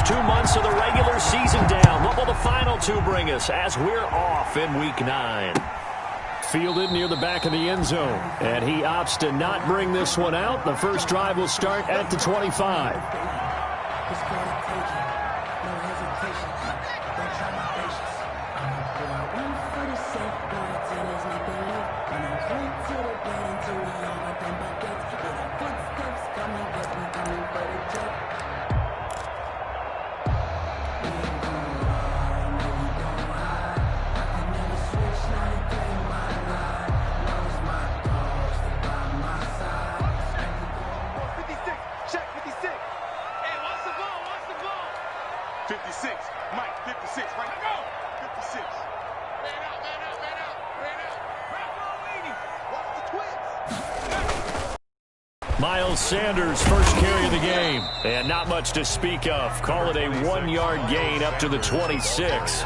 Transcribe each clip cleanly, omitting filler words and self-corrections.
2 months of the regular season down. What will the final 2 bring us as we're off in Week 9? Fielded near the back of the end zone. And he opts to not bring this one out. The first drive will start at the 25. Miles Sanders' first carry of the game. And not much to speak of. Call it a 1-yard gain up to the 26.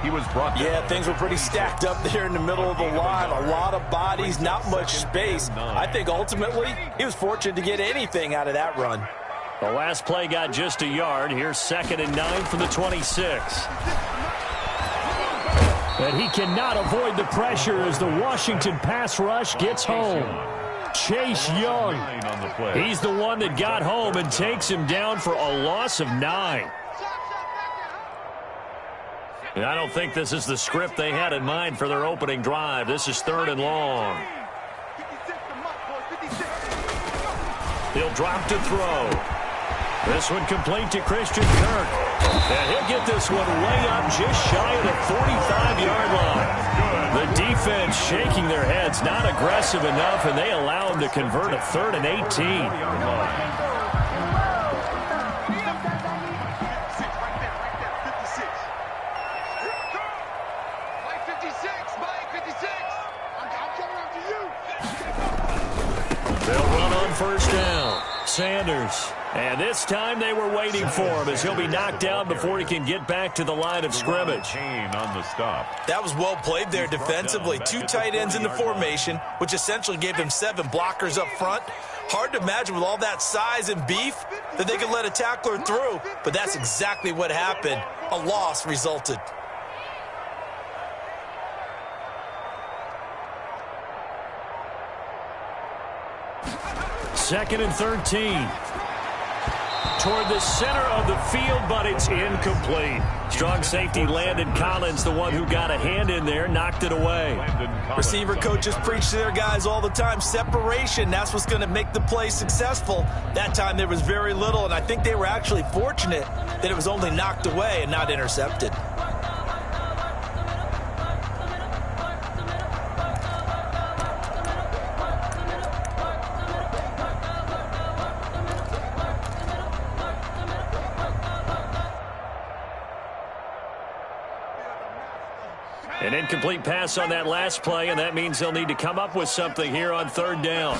He was brought down. Yeah, things were pretty stacked up there in the middle of the line. A lot of bodies, not much space. I think ultimately he was fortunate to get anything out of that run. The last play got just a yard. Here's 2nd and 9 from the 26. And he cannot avoid the pressure as the Washington pass rush gets home. Chase Young, he's the one that got home and takes him down for a loss of 9. And I don't think this is the script they had in mind for their opening drive. This is 3rd and long. He'll drop to throw. This one complete to Christian Kirk. And he'll get this one way up just shy of the 45-yard line. The defense shaking their heads, not aggressive enough, and they allow him to convert a 3rd and 18. They'll run on first down. Sanders. And this time they were waiting for him as he'll be knocked down before he can get back to the line of scrimmage. On the stop. That was well played there defensively. 2 tight ends in the formation, which essentially gave him 7 blockers up front. Hard to imagine with all that size and beef that they could let a tackler through, but that's exactly what happened. A loss resulted. Second and 13. Toward the center of the field, but it's incomplete. Strong safety Landon Collins, the one who got a hand in there, knocked it away. Receiver coaches preach to their guys all the time. Separation, that's what's going to make the play successful. That time there was very little, and I think they were actually fortunate that it was only knocked away and not intercepted. An incomplete pass on that last play, and that means they'll need to come up with something here on 3rd down.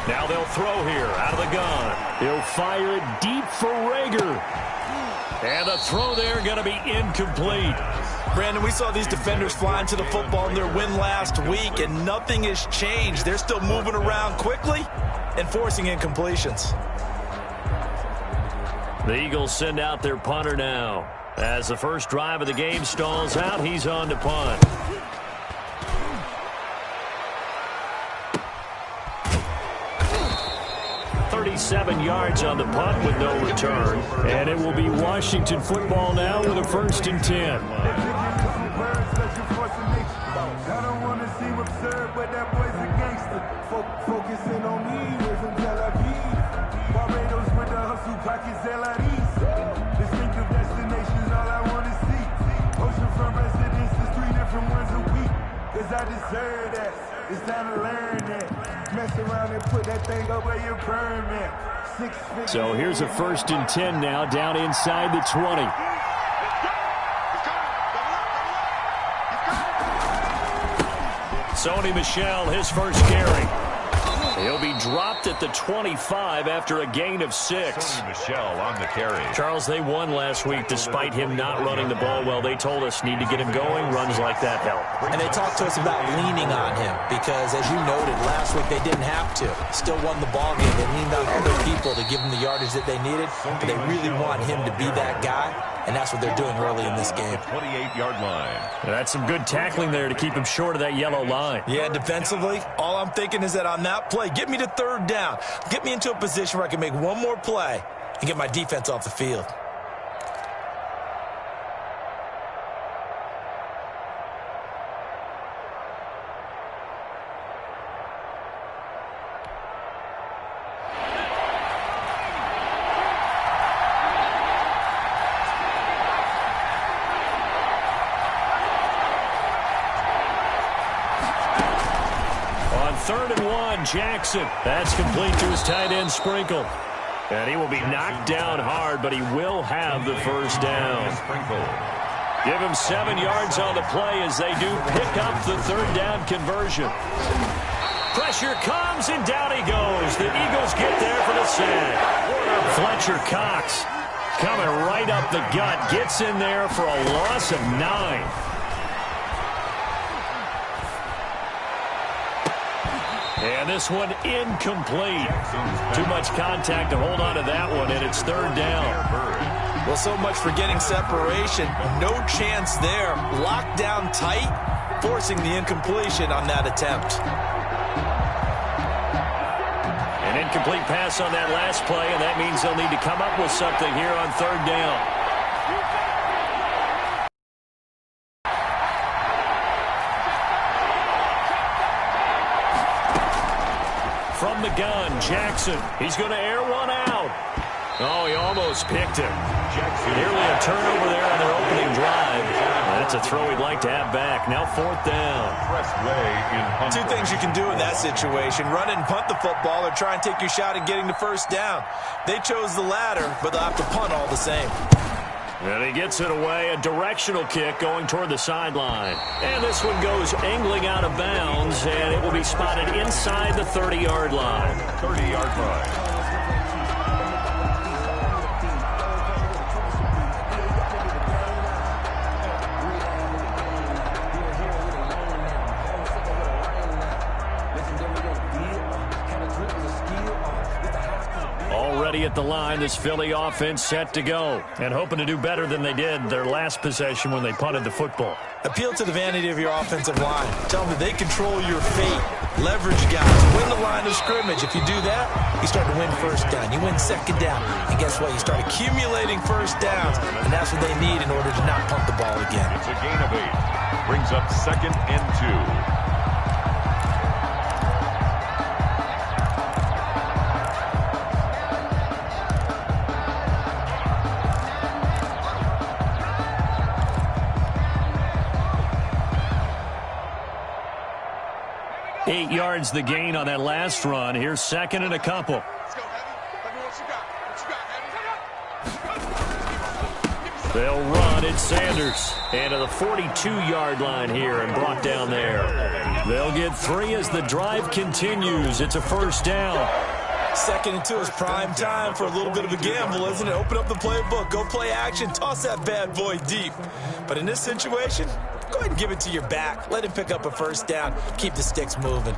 Now they'll throw here out of the gun. He'll fire it deep for Rager. And the throw there going to be incomplete. Brandon, we saw these defenders flying to the football in their win last week, and nothing has changed. They're still moving around quickly and forcing incompletions. The Eagles send out their punter now. As the first drive of the game stalls out, he's on to punt. .37 yards on the punt with no return. And it will be Washington football now with a 1st and 10. I don't want to seem absurd, but that boy's a gangster. Focusing on me, we're from Tel Aviv. Barbados with the hustle, pockets LREs. Distinctive destinations, all I want to see. Oceanfront residences, 3 different ones a week. Cause I deserve that. It's time to learn that. Mess around and put that thing over your permit. So here's a 1st and 10 now, down inside the 20. Sony Michel, his first carry. He'll be dropped at the 25 after a gain of 6. Sony Michel on the carry. Charles, they won last week despite him not running the ball well. They told us need to get him going. Runs like that help. And they talked to us about leaning on him because, as you noted, last week they didn't have to. Still won the ball game. They leaned on other people. people to give them the yardage that they needed, but they really want him to be that guy, and that's what they're doing early in this game. 28-yard line. That's some good tackling there to keep him short of that yellow line. Yeah, defensively, all I'm thinking is that on that play, get me to third down. Get me into a position where I can make one more play and get my defense off the field. Third and one, Jackson. That's complete to his tight end, Sprinkle. And he will be knocked down hard, but he will have the first down. Give him 7 yards on the play as they do pick up the third down conversion. Pressure comes, and down he goes. The Eagles get there for the sack. Fletcher Cox coming right up the gut. Gets in there for a loss of 9. And this one incomplete. Too much contact to hold on to that one, and it's third down. Well, so much for getting separation. No chance there. Locked down tight, forcing the incompletion on that attempt. An incomplete pass on that last play, and that means they'll need to come up with something here on third down. From the gun, Jackson. He's going to air one out. Oh, he almost picked him. Nearly a turnover there on their opening drive. That's a throw he'd like to have back. Now fourth down. Two things you can do in that situation. Run it and punt the football, or try and take your shot at getting the first down. They chose the latter, but they'll have to punt all the same. And he gets it away, a directional kick going toward the sideline. And this one goes angling out of bounds, and it will be spotted inside the 30-yard line. 30-yard line. At the line, this Philly offense set to go and hoping to do better than they did their last possession when they punted the football. Appeal to the vanity of your offensive line. Tell them they control your fate. Leverage guys. Win the line of scrimmage. If you do that, you start to win first down. You win second down. And guess what? You start accumulating first downs, and that's what they need in order to not punt the ball again. It's a gain of 8. Brings up 2nd and 2. 8 yards the gain on that last run. Here's second and a couple. They'll run. It's Sanders. And to the 42-yard line here and brought down there. They'll get 3 as the drive continues. It's a first down. 2nd and 2 is prime time for a little bit of a gamble, isn't it? Open up the playbook. Go play action. Toss that bad boy deep. But in this situation, go ahead and give it to your back. Let him pick up a first down. Keep the sticks moving.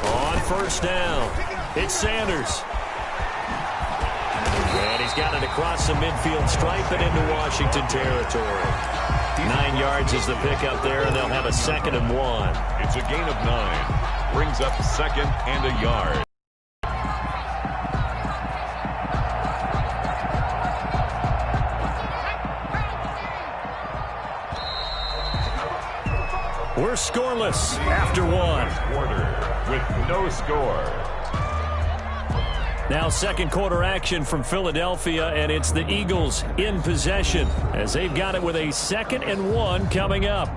On first down, it's Sanders. And he's got it across the midfield stripe and into Washington territory. 9 yards is the pickup there, and they'll have a 2nd and 1. It's a gain of 9. Brings up 2nd and a yard. We're scoreless after 1. Quarter with no score. Now second quarter action from Philadelphia, and it's the Eagles in possession as they've got it with a 2nd and 1 coming up.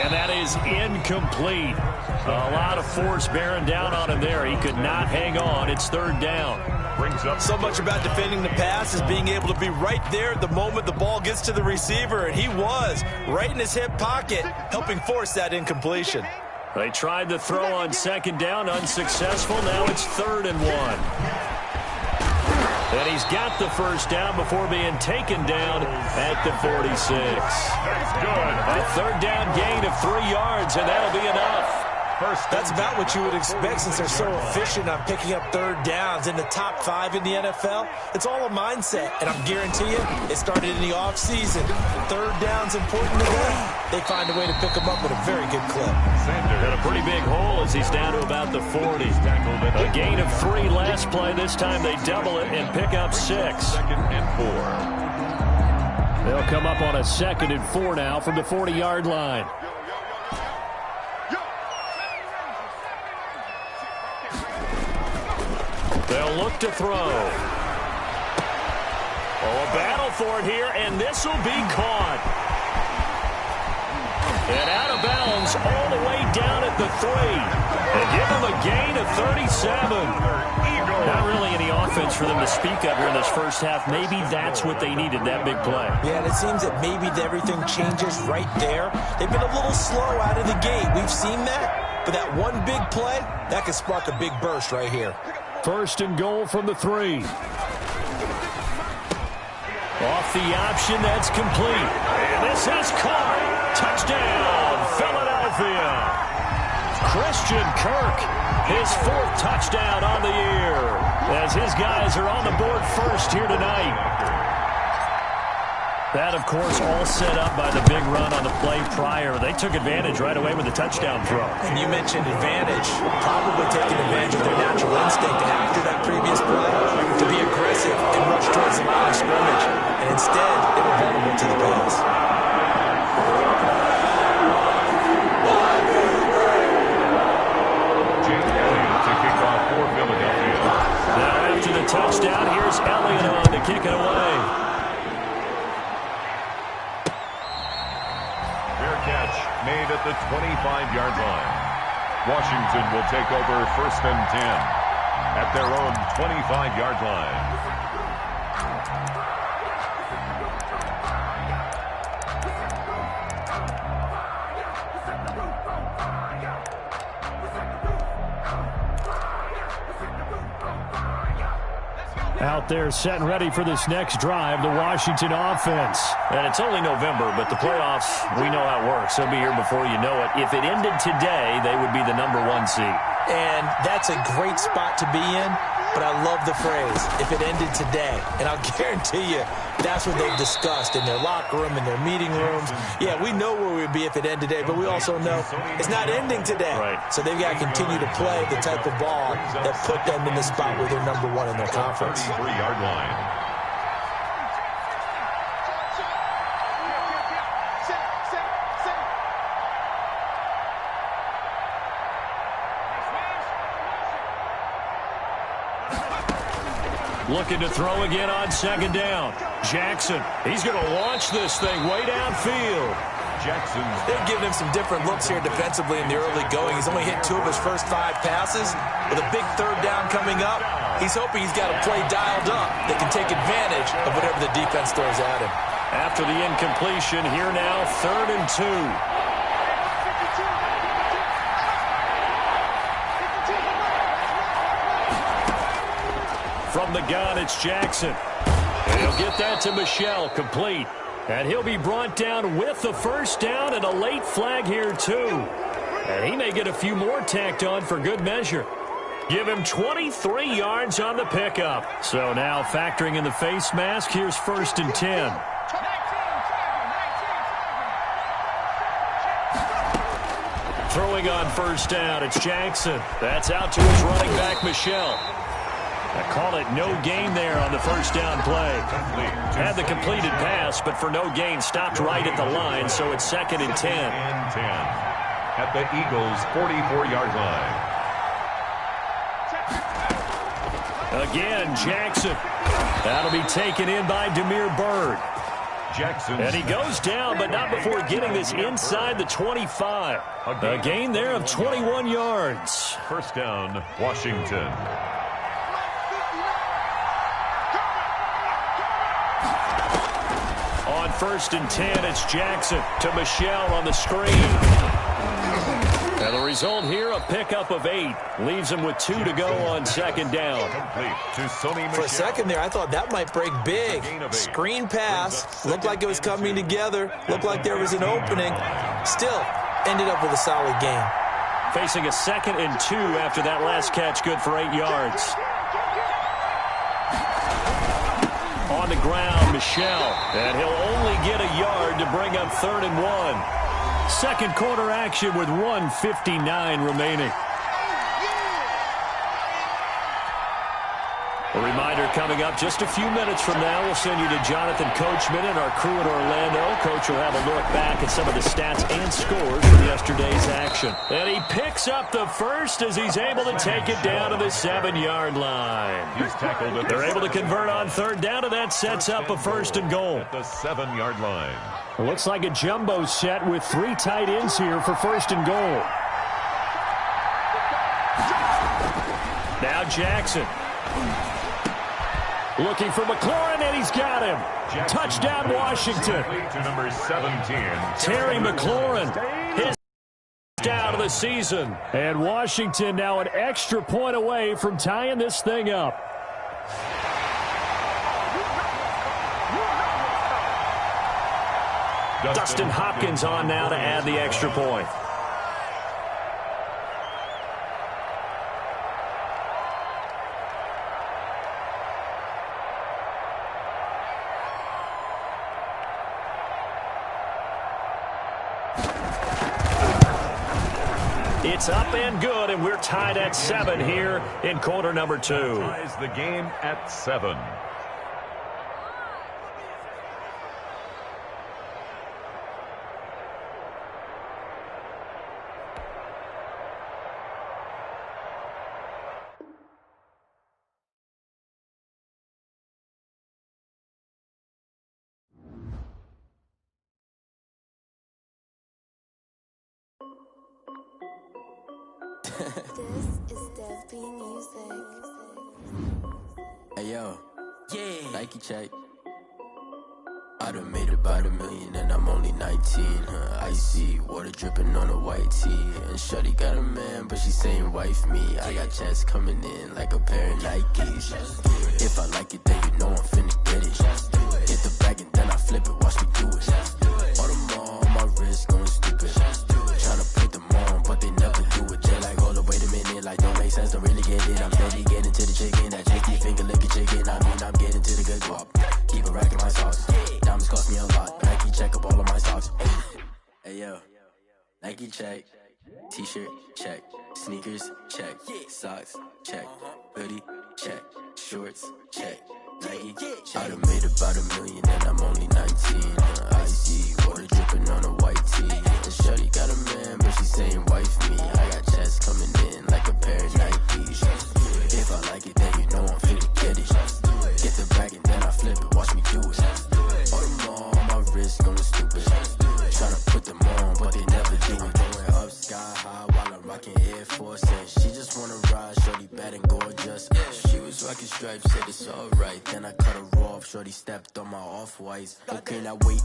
And that is incomplete. A lot of force bearing down on him there. He could not hang on. It's third down. Brings up So much about defending the pass is being able to be right there at the moment the ball gets to the receiver, and he was right in his hip pocket, helping force that incompletion. They tried to throw on second down, unsuccessful. Now it's 3rd and 1. And he's got the first down before being taken down at the 46. That's good. A third down gain of 3 yards, and that'll be enough. That's about what you would expect since they're so efficient on picking up third downs in the top 5 in the NFL. It's all a mindset, and I'm guarantee you it started in the offseason. Third down's important to them. They find a way to pick them up with a very good clip. Got a pretty big hole as he's down to about the 40. A gain of 3 last play. This time they double it and pick up 6. 2nd and 4. They'll come up on a 2nd and 4 now from the 40-yard line. They'll look to throw. Oh, a battle for it here, and this will be caught. And out of bounds all the way down at the 3. And give them a gain of 37. Not really any offense for them to speak of here in this first half. Maybe that's what they needed, that big play. Yeah, and it seems that maybe everything changes right there. They've been a little slow out of the gate. We've seen that. But that one big play, that could spark a big burst right here. 1st and goal from the 3. Off the option, that's complete. And this is caught. Touchdown, Philadelphia. Christian Kirk, his 4th touchdown on the year, as his guys are on the board first here tonight. That, of course, all set up by the big run on the play prior. They took advantage right away with the touchdown throw. And you mentioned advantage, probably taking advantage of their natural instinct after that previous play to be aggressive and rush towards the line of scrimmage. And instead, they were vulnerable to the pass. To kick off for Philadelphia. Now after the touchdown, here's Elliott on to kick it away. Catch made at the 25-yard line. Washington will take over 1st and 10 at their own 25-yard line. Out there set and ready for this next drive, the Washington offense. And it's only November, but the playoffs, we know how it works. They'll be here before you know it. If it ended today, they would be the number 1 seed. And that's a great spot to be in, but I love the phrase, if it ended today. And I'll guarantee you, that's what they've discussed in their locker room, in their meeting rooms. Yeah, we know where we'd be if it ended today, but we also know it's not ending today. Right. So they've got to continue to play the type of ball that put them in the spot where they're number 1 in their conference. 33-yard line. Looking to throw again on 2nd down. Jackson, he's going to launch this thing way downfield. Jackson. They've given him some different looks here defensively in the early going. He's only hit 2 of his first 5 passes. With a big 3rd down coming up, he's hoping he's got a play dialed up that can take advantage of whatever the defense throws at him. After the incompletion, here now, 3rd and 2. From the gun, it's Jackson. And he'll get that to Michel, complete. And he'll be brought down with the first down and a late flag here, too. And he may get a few more tacked on for good measure. Give him 23 yards on the pickup. So now factoring in the face mask, here's 1st and 10. Throwing on first down, it's Jackson. That's out to his running back, Michel. I call it no gain there on the first down play. Had the completed pass, but for no gain, stopped right at the line, so it's 2nd and 10. And 10 at the Eagles' 44-yard line. Again, Jackson. That'll be taken in by Damiere Byrd. Jackson. And he goes down, but not before getting this inside the 25. A gain there of 21 yards. First down, Washington. On 1st and 10, it's Jackson to Michelle on the screen. And the result here, a pickup of 8. Leaves him with 2 to go on 2nd down. For a second there, I thought that might break big. Screen pass. Looked like it was coming together. Looked like there was an opening. Still, ended up with a solid gain. Facing a 2nd and 2 after that last catch, good for 8 yards. On the ground, Michelle. And he'll only get a yard to bring up 3rd and 1. Second quarter action with 1:59 remaining. A reminder coming up just a few minutes from now. We'll send you to Jonathan Coachman and our crew in Orlando. Coach will have a look back at some of the stats and scores from yesterday's action. And he picks up the first as he's able to take it down to the 7-yard line. He's tackled at They're able to convert on 3rd down, and that sets up a 1st and goal. At the 7-yard line. It looks like a jumbo set with 3 tight ends here for 1st and goal. Now Jackson. Looking for McLaurin, and he's got him. Jackson. Touchdown, Washington. To number 17. Terry McLaurin, his down of the season. And Washington now an extra point away from tying this thing up. Dustin Hopkins on now to add the extra point. It's up and good, and we're tied at 7 here in quarter number 2. Ties the game at 7. This is Dev B Music. Hey yo, yeah, Nike check. I done made about $1 million and I'm only 19. Icy water dripping on a white tee. And shorty got a man, but she saying wife me. I got checks coming in like a pair of Nikes. If I like it, then you know I'm finna get it. Get the bag and then I flip it, watch me do it. All them all on my wrist going stupid. Tryna put them on, but they never do it. They're like, hold up, wait a minute, like don't make sense, don't really get it. I'm steady getting to the chicken, that chicky finger licking chicken. I mean, I'm getting to the good guap. Keep a rack in my sauce. Diamonds cost me a lot. Nike check up all of my stocks. Hey yo, Nike check. T-shirt check. Sneakers check. Socks check. Hoodie check. Shorts check. Nike check. I done made about $1 million and I'm only 19. Icy water dripping on a white tee. And shorty got a man, but she saying wife me. I got checks coming in like a pair of Nikes. If I like it, then you know I'm finna get it. Get the bag and then I flip it, watch me do it. All them all on my wrist going stupid. Tryna put them on, but they never do it. Going up sky high while I'm rocking Air Force. And she just wanna ride, shorty bad and gorgeous. She was rocking stripes, said it's alright. Then I cut her off, shorty stepped on my off-whites. Okay, now wait.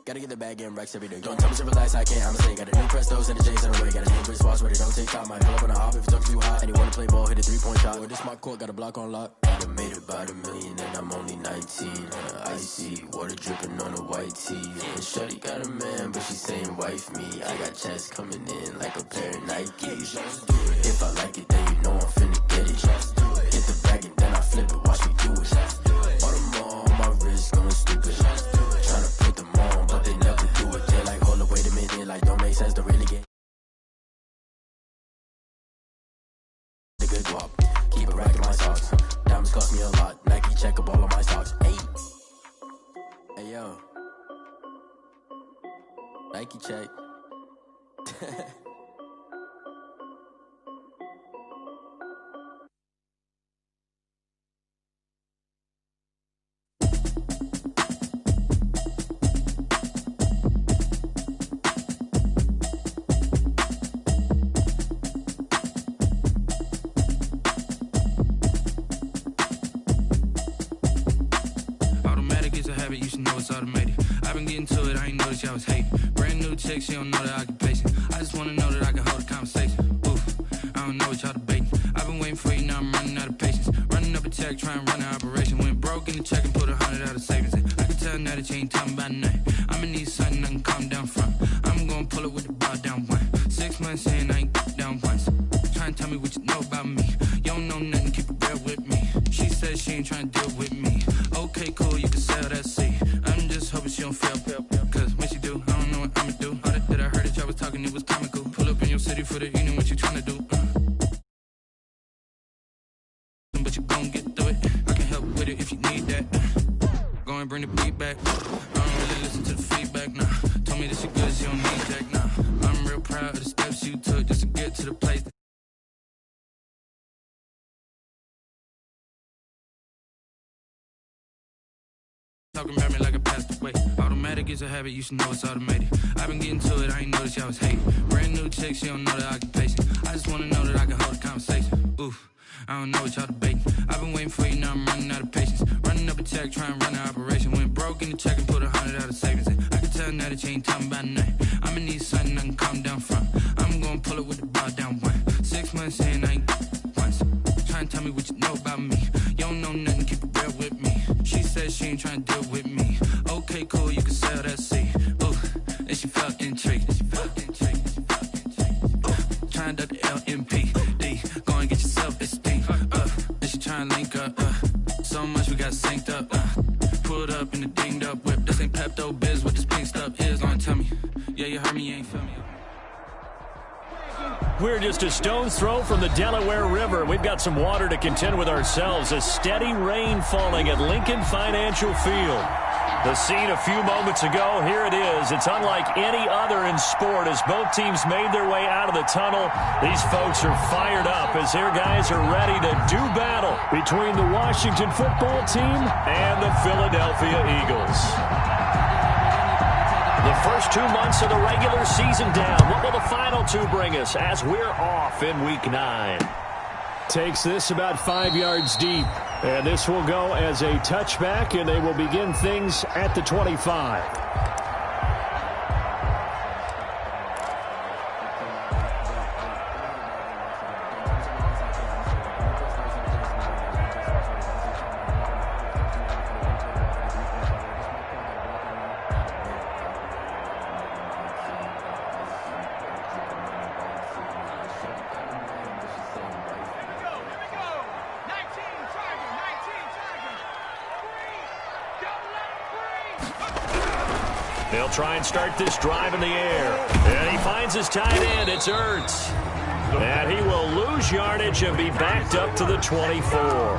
Gotta get the bag and racks every day. Don't tell me to relax, I can't, I'ma say. Got a new Prestos and a J's in the way. Got a new Chris Foss where they don't take time. Might pull up on a hop if it's too hot. And he wanna play ball, hit a 3-point shot. Or this my court, got a block on lock. I done made about $1 million and I'm only 19. Icy water dripping on a white tee. And shorty got a man, but she saying wife me. I got checks coming in like a pair of Nikes. If I like it, then you know I'm finna get it. Get the bag and then I flip it, watch me do it. All them all on my wrist going stupid. Tryna put them on, but they never do it. They're like, hold up, wait a minute, like don't make sense, don't really get the good guap. Keep a rack in my socks. Diamonds cost me a lot. Nike check up all of my stocks. Hey yo, Nike check. she know it's automated. I've been getting to it, I ain't noticed y'all was hating. Brand new chick, she don't know the occupation. I just wanna know that I can hold a conversation. Oof, I don't know what y'all debating. I've been waiting for you, now I'm running out of patience. Running up a check, trying to run an operation. Went broke in the check and put 100 out of savings in. I can tell now that you ain't talking about nothing. I'ma need something I can calm down from. I'm gonna pull it with the bar down one. 6 months in, I ain't down once. Trying to tell me what you know about me. You don't know nothing, keep it real with me. She said she ain't trying to deal with me. Okay, cool, you can sell that seat. I'm just hoping she don't fail. Cause when she do, I don't know what I'ma do. All that I heard that y'all was talking, it was comical. Pull up in your city for the evening, what you trying to do? But you gon' get through it. I can help with it if you need that. Go and bring the beat back. I don't really listen to the feedback, nah. Told me that she good, she don't need Jack, nah. I'm real proud of the steps you took just to get to the place. Talking about me like I passed away. Automatic is a habit, you should know it's automated. I've been getting to it, I ain't noticed y'all was hating. Brand new chick, she don't know the occupation. I just wanna know that I can hold a conversation. Oof, I don't know what y'all debating. I've been waiting for you, now I'm running out of patience. Running up a check, trying to run an operation. Went broke in the check and put 100 out of savings in. I can tell now that you ain't talking about nothing. I'ma need something I can calm down from. I'm gonna pull it with the bar down one. 6 months in, I ain't once. Trying to tell me what you know about me. You don't know nothing, keep it real with me. She said she ain't trying to deal with me. Okay, cool, you can sell that seat. Ooh, and she felt intrigued. Trying to duck the LMPD. Go and get yourself esteem. And she trying to link up. So much we got synced up. Pulled up in the dinged up whip. This ain't Pepto Biz, what this pink stuff is. Don't tell me. Yeah, you heard me, you ain't feel me. We're just a stone's throw from the Delaware River. We've got some water to contend with ourselves. A steady rain falling at Lincoln Financial Field. The scene a few moments ago, here it is. It's unlike any other in sport as both teams made their way out of the tunnel. These folks are fired up as their guys are ready to do battle between the Washington football team and the Philadelphia Eagles. The first 2 months of the regular season down. What will the final two bring us as we're off in Week 9? Takes this about 5 yards deep. And this will go as a touchback, and they will begin things at the 25. They'll try and start this drive in the air. And he finds his tight end. It's Ertz. And he will lose yardage and be backed up to the 24.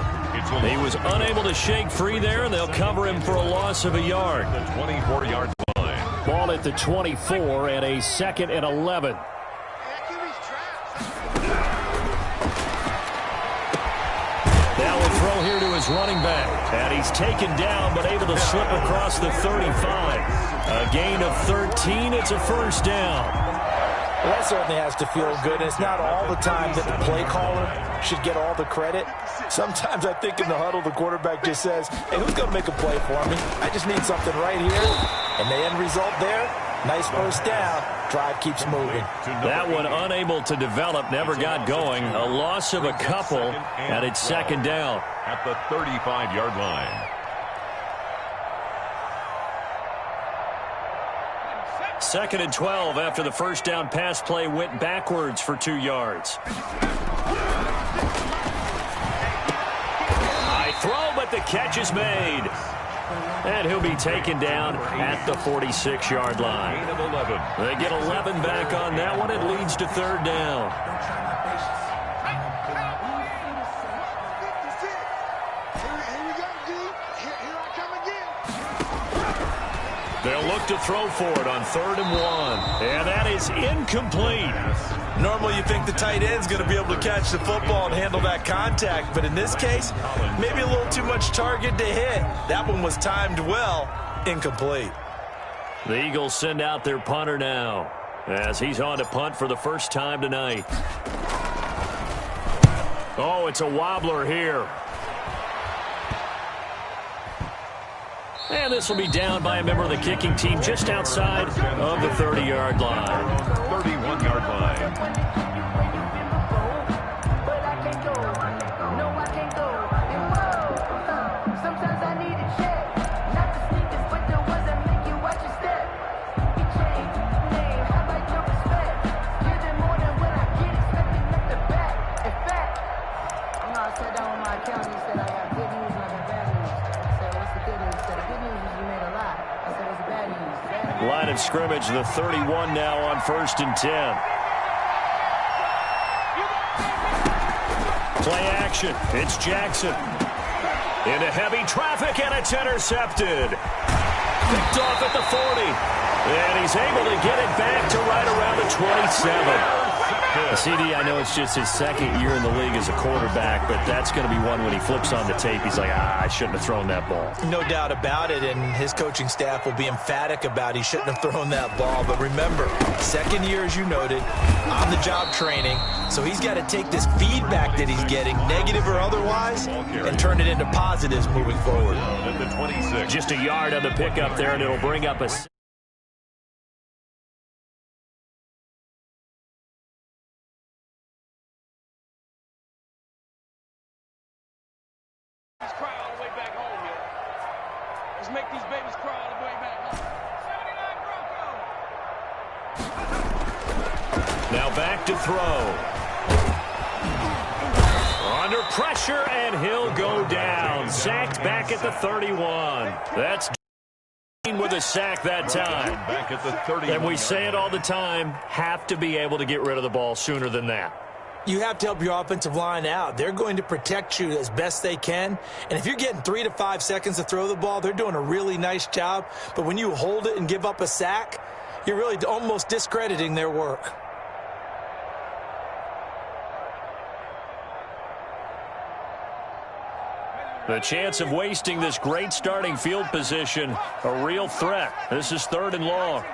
He was unable to shake free there, and they'll cover him for a loss of a yard. The 24-yard line. Ball at the 24 and a 2nd and 11. Now will throw here to his running back. And he's taken down but able to slip across the 35. A gain of 13. It's a first down. Well, that certainly has to feel good. And it's not all the time that the play caller should get all the credit. Sometimes I think in the huddle, the quarterback just says, hey, who's going to make a play for me? I just need something right here. And the end result there, nice first down. Drive keeps moving. That one unable to develop, never got going. A loss of a couple, and it's 2nd down. At the 35-yard line. 2nd and 12 after the first down pass play went backwards for 2 yards. High throw, but the catch is made. And he'll be taken down at the 46-yard line. They get 11 back on that one. It leads to 3rd down. They'll look to throw for it on 3rd and 1. And that is incomplete. Normally you think the tight end's going to be able to catch the football and handle that contact. But in this case, maybe a little too much target to hit. That one was timed well. Incomplete. The Eagles send out their punter now as he's on to punt for the first time tonight. Oh, it's a wobbler here. And this will be down by a member of the kicking team just outside of the 30-yard line. 31-yard line. Line of scrimmage, the 31 now on 1st and 10. Play action. It's Jackson. Into heavy traffic, and it's intercepted. Picked off at the 40. And he's able to get it back to right around the 27. CD, I know it's just his second year in the league as a quarterback, but that's going to be one when he flips on the tape. He's like, I shouldn't have thrown that ball. No doubt about it, and his coaching staff will be emphatic about he shouldn't have thrown that ball. But remember, second year, as you noted, on-the-job training, so he's got to take this feedback that he's getting, negative or otherwise, and turn it into positives moving forward. Just a yard on the pickup there, and it'll bring up a... Make these babies cry all the way back home. 79 Bronco. Now back to throw. Under pressure, and he'll go down. Sacked back at the 31. That's with a sack that time. Back at the 30. And we say it all the time, have to be able to get rid of the ball sooner than that. You have to help your offensive line out. They're going to protect you as best they can. And if you're getting 3 to 5 seconds to throw the ball, they're doing a really nice job. But when you hold it and give up a sack, you're really almost discrediting their work. The chance of wasting this great starting field position, a real threat. This is 3rd and long.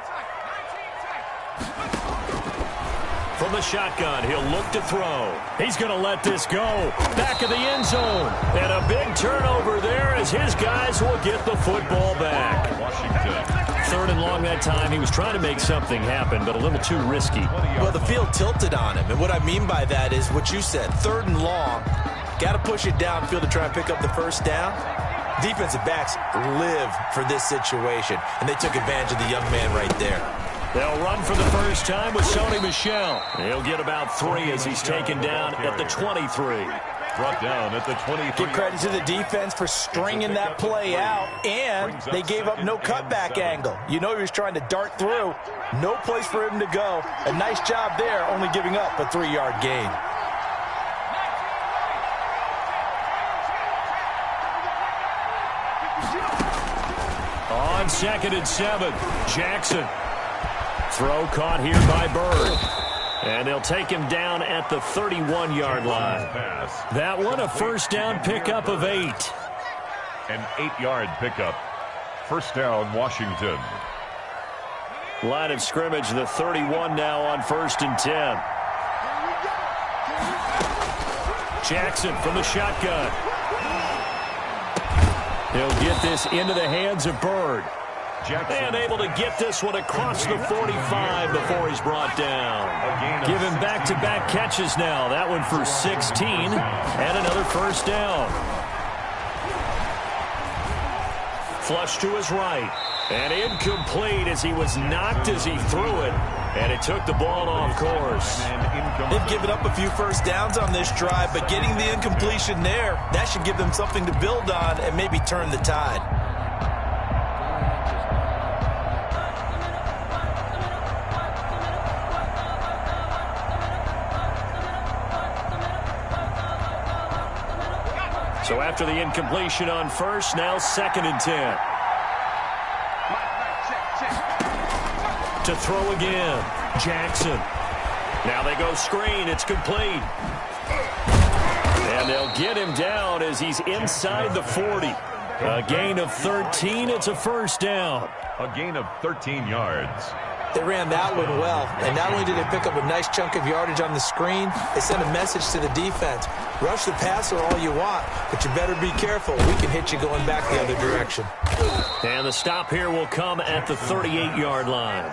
From the shotgun, he'll look to throw. He's going to let this go. Back of the end zone. And a big turnover there as his guys will get the football back. Washington. 3rd and long that time. He was trying to make something happen, but a little too risky. Well, the field tilted on him. And what I mean by that is what you said. 3rd and long. Got to push it downfield to try and pick up the first down. Defensive backs live for this situation. And they took advantage of the young man right there. They'll run for the first time with Sony Michel. He'll get about 3 as he's taken down at the 23. Brought down at the 23. Give credit to the defense for stringing that play out, and they gave up no cutback angle. You know he was trying to dart through. No place for him to go. A nice job there, only giving up a 3-yard gain. On 2nd and 7, Jackson. Throw caught here by Bird. And they'll take him down at the 31-yard line. That one, a first down pickup of 8. An 8-yard pickup. First down, Washington. Line of scrimmage, the 31 now on 1st and 10. Jackson from the shotgun. He'll get this into the hands of Bird. Jackson. And able to get this one across the 45 before he's brought down. Give him back-to-back catches now. That one for 16 and another first down. Flush to his right. And incomplete as he was knocked as he threw it. And it took the ball off course. They've given up a few first downs on this drive, but getting the incompletion there, that should give them something to build on and maybe turn the tide. So after the incompletion on first, now 2nd and 10. To throw again, Jackson. Now they go screen, it's complete. And they'll get him down as he's inside the 40. A gain of 13, it's a first down. A gain of 13 yards. They ran that one well, and not only did they pick up a nice chunk of yardage on the screen, they sent a message to the defense. Rush the passer all you want, but you better be careful. We can hit you going back the other direction. And the stop here will come at the 38-yard line.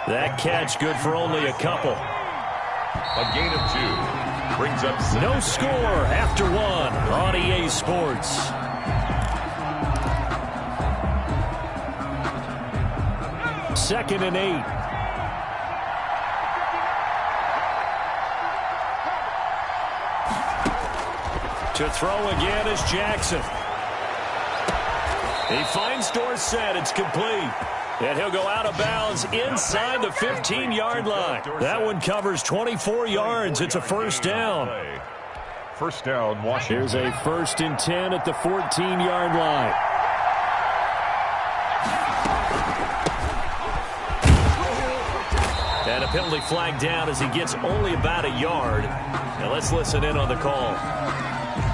That catch good for only a couple. A gain of 2 brings up 7. No score after 1 on EA Sports. Second and 8. To throw again is Jackson. He finds Dorsett. It's complete. And he'll go out of bounds inside the 15-yard line. That one covers 24 yards. It's a first down. First down, Washington. Here's a 1st and 10 at the 14-yard line. And a penalty flag down as he gets only about a yard. Now let's listen in on the call.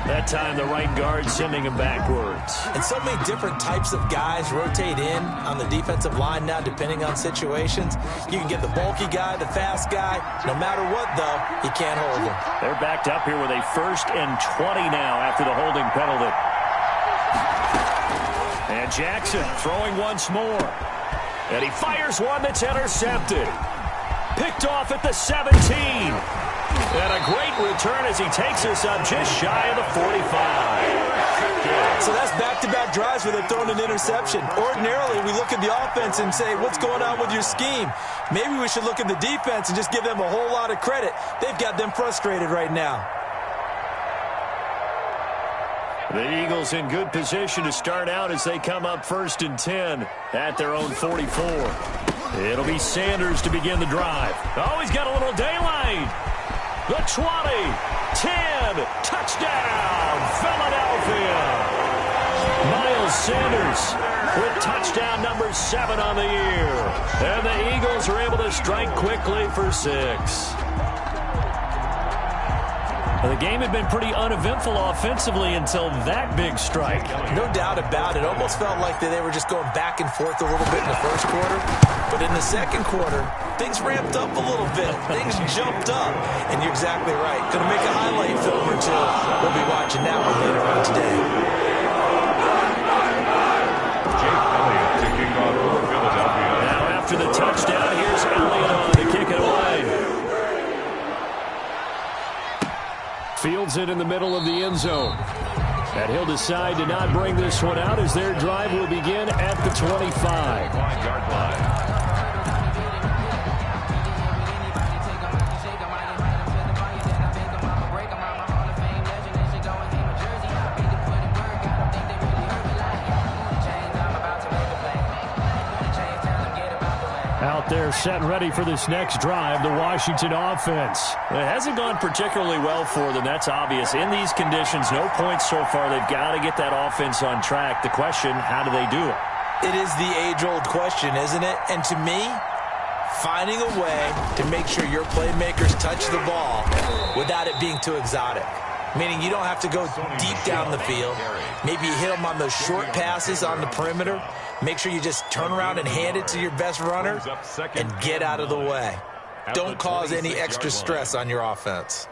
That time the right guard sending him backwards. And so many different types of guys rotate in on the defensive line now depending on situations. You can get the bulky guy, the fast guy. No matter what, though, you can't hold him. They're backed up here with a 1st and 20 now after the holding penalty. And Jackson throwing once more. And he fires one that's intercepted. Picked off at the 17. And a great return as he takes us up just shy of the 45. So that's back-to-back drives where they've thrown an interception. Ordinarily, we look at the offense and say, what's going on with your scheme? Maybe we should look at the defense and just give them a whole lot of credit. They've got them frustrated right now. The Eagles in good position to start out as they come up 1st and 10 at their own 44. It'll be Sanders to begin the drive. Oh, he's got a little daylight. The 20, 10, touchdown, Philadelphia. Miles Sanders with touchdown number 7 on the year. And the Eagles are able to strike quickly for 6. The game had been pretty uneventful offensively until that big strike. No doubt about it. Almost felt like they were just going back and forth a little bit in the first quarter. But in the second quarter, things ramped up a little bit. Things jumped up. And you're exactly right. Going to make a highlight film or two. We'll be watching that one later on today. Jake Elliott to kick off for Philadelphia. Now after the touchdown, here's Elliott on to kick it away. Fields it in the middle of the end zone. And he'll decide to not bring this one out as their drive will begin at the 25. 5-yard line. Out there set and ready for this next drive, the Washington offense. It hasn't gone particularly well for them, that's obvious. In these conditions, no points so far. They've got to get that offense on track. The question, how do they do it? It is the age-old question, isn't it? And to me, finding a way to make sure your playmakers touch the ball without it being too exotic. Meaning you don't have to go deep down the field. Maybe you hit them on those short passes on the perimeter. Make sure you just turn around and hand it to your best runner and get out of the way. Don't cause any extra stress on your offense.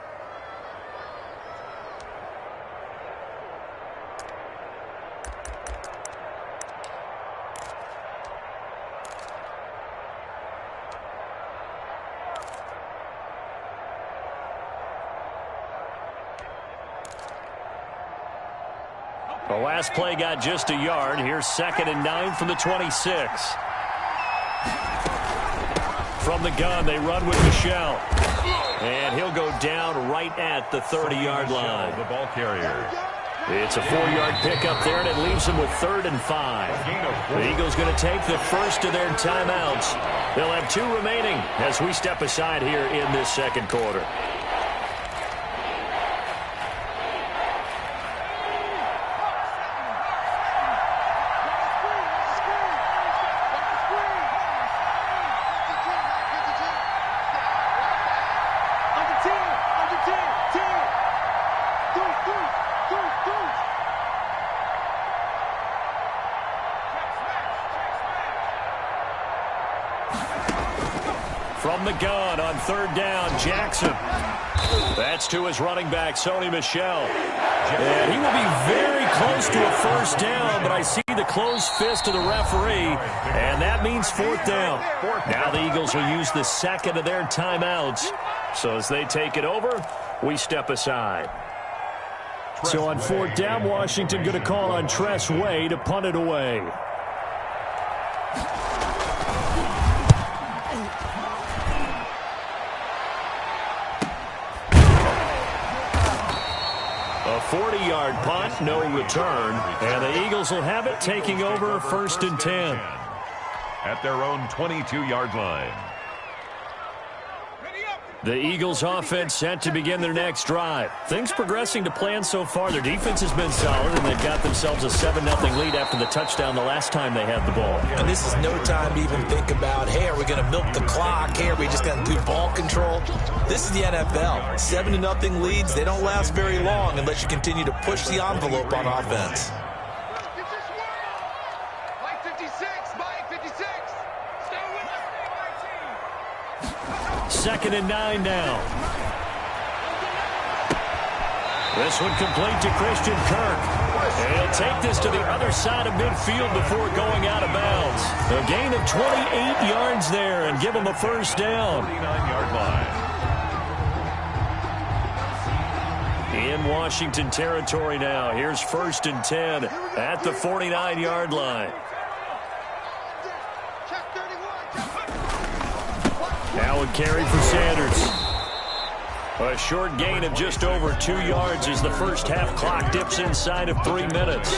The last play got just a yard. Here's 2nd and 9 from the 26. From the gun, they run with Michel. And he'll go down right at the 30-yard line. The ball carrier. It's a 4-yard pickup there, and it leaves them with 3rd and 5. The Eagles going to take the first of their timeouts. They'll have 2 remaining as we step aside here in this second quarter. From the gun on third down, Jackson. That's to his running back, Sony Michel. And he will be very close to a first down, but I see the closed fist of the referee, and that means fourth down. Now the Eagles will use the second of their timeouts. So as they take it over, we step aside. So on fourth down, Washington going to call on Tress Way to punt it away. A 40-yard punt, no return, and the Eagles will have it, taking over first and 10. At their own 22-yard line. The Eagles offense set to begin their next drive. Things progressing to plan so far. Their defense has been solid, and they've got themselves a 7-0 lead after the touchdown the last time they had the ball. And this is no time to even think about, hey, are we going to milk the clock? Hey, are we just going to do ball control? This is the NFL. 7-0 leads, they don't last very long unless you continue to push the envelope on offense. Second and 9 now. This one complete to Christian Kirk. And he'll take this to the other side of midfield before going out of bounds. A gain of 28 yards there and give him a first down. 49-yard line. In Washington territory now. Here's first and 10 at the 49-yard line. Now a carry for Sanders. A short gain of just over 2 yards as the first half clock dips inside of 3 minutes.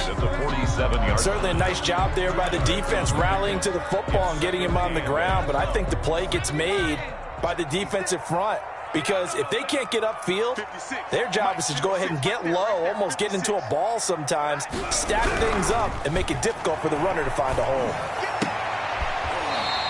Certainly a nice job there by the defense rallying to the football and getting him on the ground, but I think the play gets made by the defensive front because if they can't get upfield, their job is to go ahead and get low, almost get into a ball sometimes, stack things up, and make it difficult for the runner to find a hole.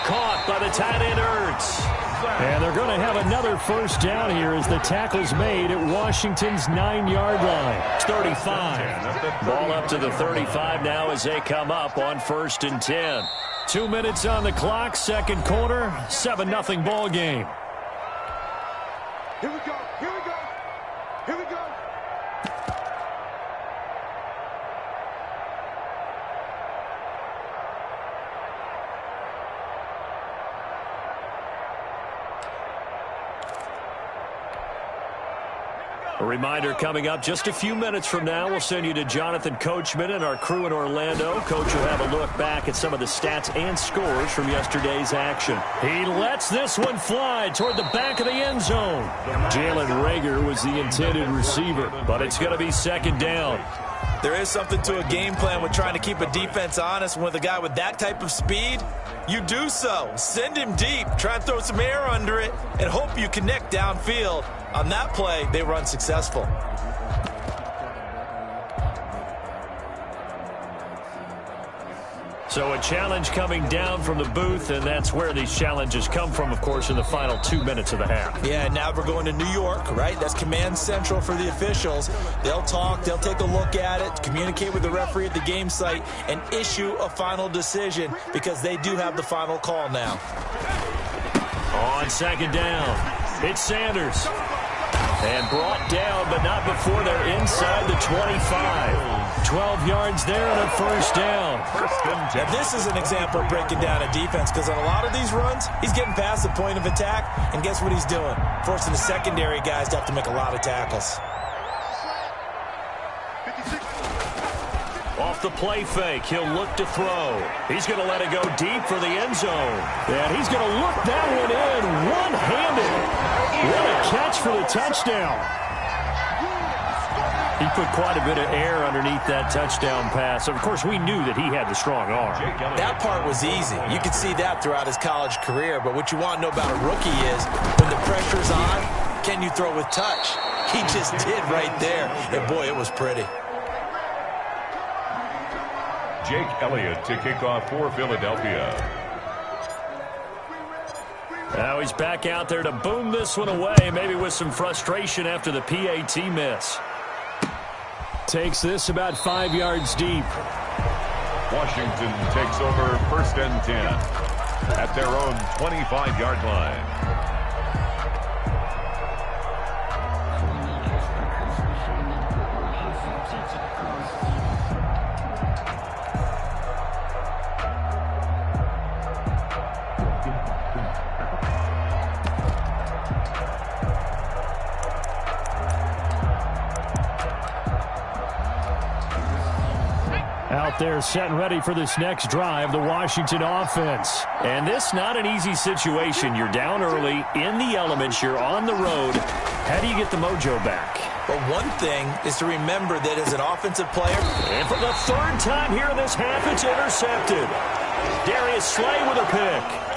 Caught by the tight end Ertz. And they're going to have another first down here as the tackle's made at Washington's 9-yard line. It's 35. Ball up to the 35 now as they come up on first and 10. 2 minutes on the clock, second quarter, 7-0 ball game. Here we go. Here we go. Here we go. A reminder coming up just a few minutes from now, we'll send you to Jonathan Coachman and our crew in Orlando. Coach will have a look back at some of the stats and scores from yesterday's action. He lets this one fly toward the back of the end zone. Jalen Reagor was the intended receiver, but it's going to be second down. There is something to a game plan with trying to keep a defense honest. With a guy with that type of speed, you do so. Send him deep, try and throw some air under it, and hope you connect downfield. On that play, they were unsuccessful. So a challenge coming down from the booth, and that's where these challenges come from, of course, in the final 2 minutes of the half. Yeah, now we're going to New York, right? That's command central for the officials. They'll talk, they'll take a look at it, communicate with the referee at the game site, and issue a final decision because they do have the final call now. On second down, it's Sanders. And brought down, but not before they're inside the 25. 12 yards there and a first down. Now, this is an example of breaking down a defense because on a lot of these runs, he's getting past the point of attack, and guess what he's doing? Forcing the secondary guys to have to make a lot of tackles. Off the play fake, he'll look to throw. He's going to let it go deep for the end zone. And he's going to look that one in one-handed. What a catch for the touchdown. He put quite a bit of air underneath that touchdown pass. Of course, we knew that he had the strong arm. That part was easy. You could see that throughout his college career. But what you want to know about a rookie is when the pressure's on, can you throw with touch? He just did right there. And, boy, it was pretty. Jake Elliott to kick off for Philadelphia. Now he's back out there to boom this one away, maybe with some frustration after the PAT miss. Takes this about 5 yards deep. Washington takes over first and 10. at their own 25-yard line. Out there set and ready for this next drive, the Washington offense. And this not an easy situation. You're down early, in the elements, you're on the road. How do you get the mojo back? Well, one thing is to remember that as an offensive player, and for the third time here in this half, it's intercepted. Darius Slay with a pick.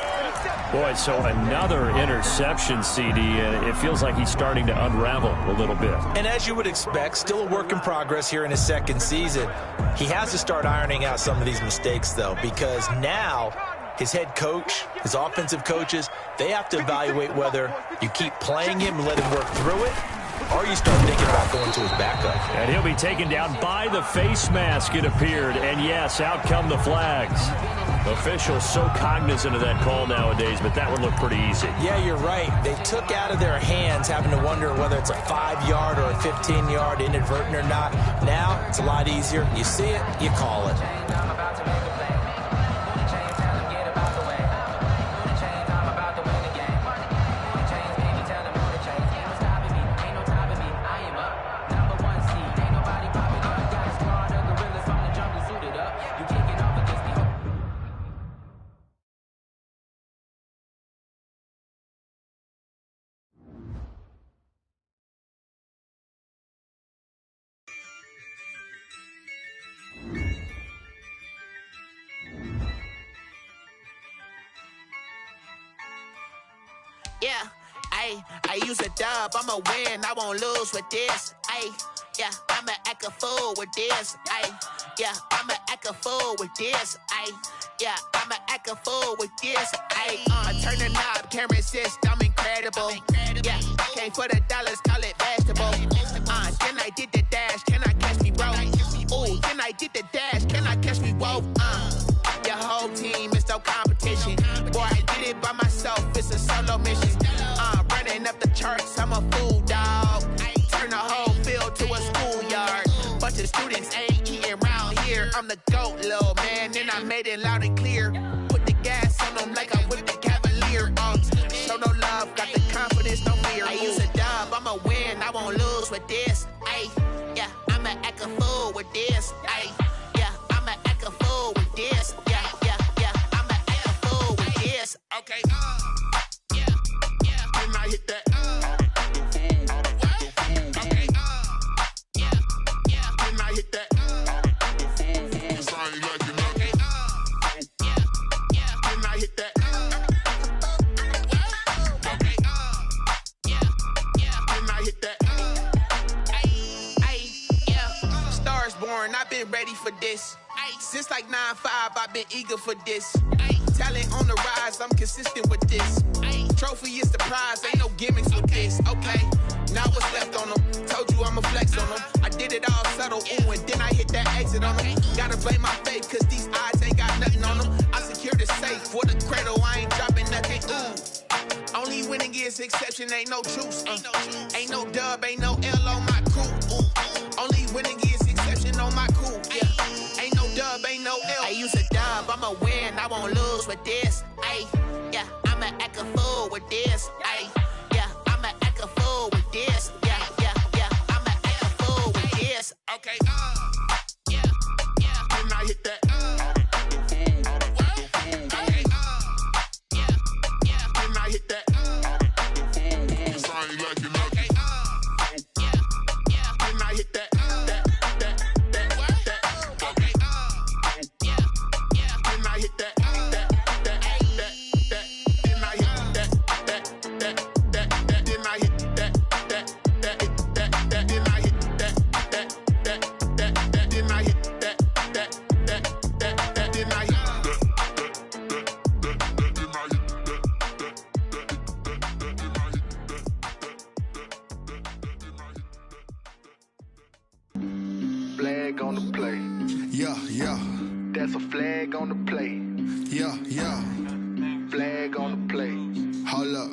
Boy, so another interception, CD. It feels like he's starting to unravel a little bit. And as you would expect, still a work in progress here in his second season. He has to start ironing out some of these mistakes, though, because now his head coach, his offensive coaches, they have to evaluate whether you keep playing him and let him work through it, or you start thinking about going to his backup. And he'll be taken down by the face mask, it appeared. And, yes, out come the flags. Officials so cognizant of that call nowadays, but that one looked pretty easy. Yeah, you're right. They took out of their hands having to wonder whether it's a 5-yard or a 15-yard, inadvertent or not. Now, it's a lot easier. You see it, you call it. Yeah, I use a dub, I'ma win, I won't lose with this. Yeah, I'ma act a fool with this. Yeah, I'ma act a fool with this. Yeah, I'ma act a fool with this. I turn the knob, can't resist, I'm incredible. Yeah, came for the dollars, call it vegetable. Then I did the dash, can I catch me, bro? Ooh, then I did the dash, can I catch me, whoa? Your whole team is no competition. Boy, I did it by myself, it's a solo mission. Running up the charts, I'm a fool, dog. Turn the whole field to a schoolyard. Bunch of students ain't eating round here. I'm the GOAT, little man, and I made it loud and clear. Put the gas on them like I'm with the Cavalier. Show no love, got the confidence, no fear. I use a dub, I'ma win, I won't lose with this. Yeah, I'ma act a fool with this. Yeah, I'ma act a fool with this. Yeah, I'ma act a fool with this. Okay, yeah, then I hit that. Okay, yeah, then I hit that. Sorry, like you know. Okay, yeah, then I hit that. Okay, yeah, then I hit that. Yeah, stars born, I've been ready for this. Since like 9-5, I've been eager for this. Talent on the rise, I'm consistent with this. Trophy is the prize, ain't no gimmicks with this. Okay, now what's left on them? Told you I'ma flex on them. I did it all subtle, ooh, and then I hit that exit on them. Gotta blame my faith, cause these odds ain't got nothing on them. I secured the safe for the cradle, I ain't dropping nothing, ooh. Only winning is exception, ain't no truce. Ain't no dub, ain't no L on my crew. Ooh. Only winning is exception on my crew. Yeah. Ain't no dub, ain't no L. I use a dub, I'ma win, I won't lose with this. Yeah, I'ma act a fool with this. Yeah, I'ma act a fool with this. Yeah, I'ma act a fool with this. Okay, yeah, then I hit that. Okay, yeah, then I hit that. Sorry, like you know. Okay, yeah, then I hit that. Okay, yeah, then I hit that. Flag on the play. Yeah. That's a flag on the play. Yeah. play. Hold up.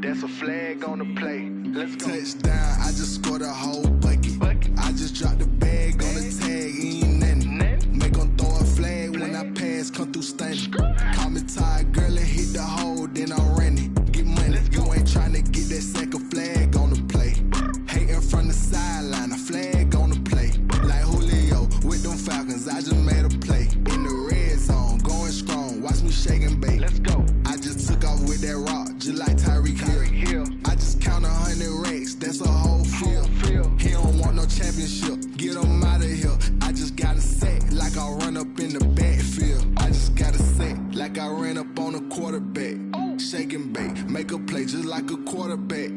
That's a flag on the play. Let's go. Touchdown, I just scored a whole bucket. I just dropped the bag on the tag, ain't nothing. Make them throw a flag when I pass, come through stunning. Call me tired, girl, and hit the hole, then I'm running. Get money, you ain't trying to get that second flag on the play. Hating from the sideline, a flag on the play. Like Julio with them Falcons, I just made a play. In the red zone, going strong, watch me shake and bake. Let's go. I just took off with that rock, just like Tyreek Hill. I just count 100 racks, that's a whole field. He don't want no championship, get him out of here. I just got a set, like I run up in the backfield. I just got a set, like I ran up on a quarterback. Shake and bake, make a play just like a quarterback.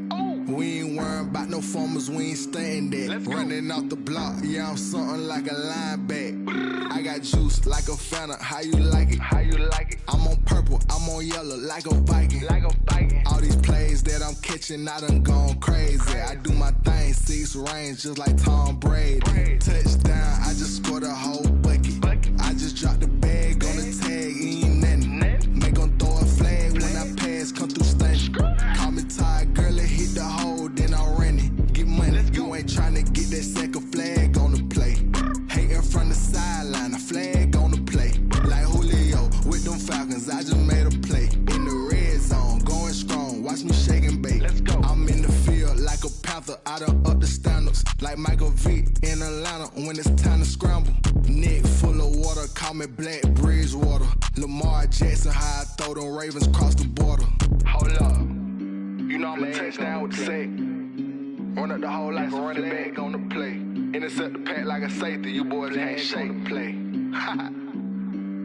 We ain't worrying about no formers, we ain't staying there. Running off the block, yeah, I'm something like a linebacker. I got juice like a Fanta, how you like it? How you like it? I'm on purple, I'm on yellow, like a Viking. Like a Viking. All these plays that I'm catching, I done gone crazy. I do my thing, 6 range, just like Tom Brady. Touchdown, I just scored a whole bucket. I just dropped the bag on the tag, ain't nothing. Make them throw a flag when I pass, come through stunning. Call me tired, girl, and hit the hole, then I'm running. Get money, you ain't trying to get that second flag on the play. Hating from the sideline, a flag on the play. Like Julio with them Falcons, I just made a play. In the red zone, going strong, watch me shake and bake. Let's go. I'm in the field like a Panther, I done up the standards. Like Michael Vick in Atlanta when it's time to scramble. Neck full of water, call me Black Bridgewater. Lamar Jackson, how I throw them Ravens cross the border. Hold up. You know I'm a touchdown with the sack. Run up the whole like a running back on the play. Intercept the pack like a safety, you boys ain't shake the play.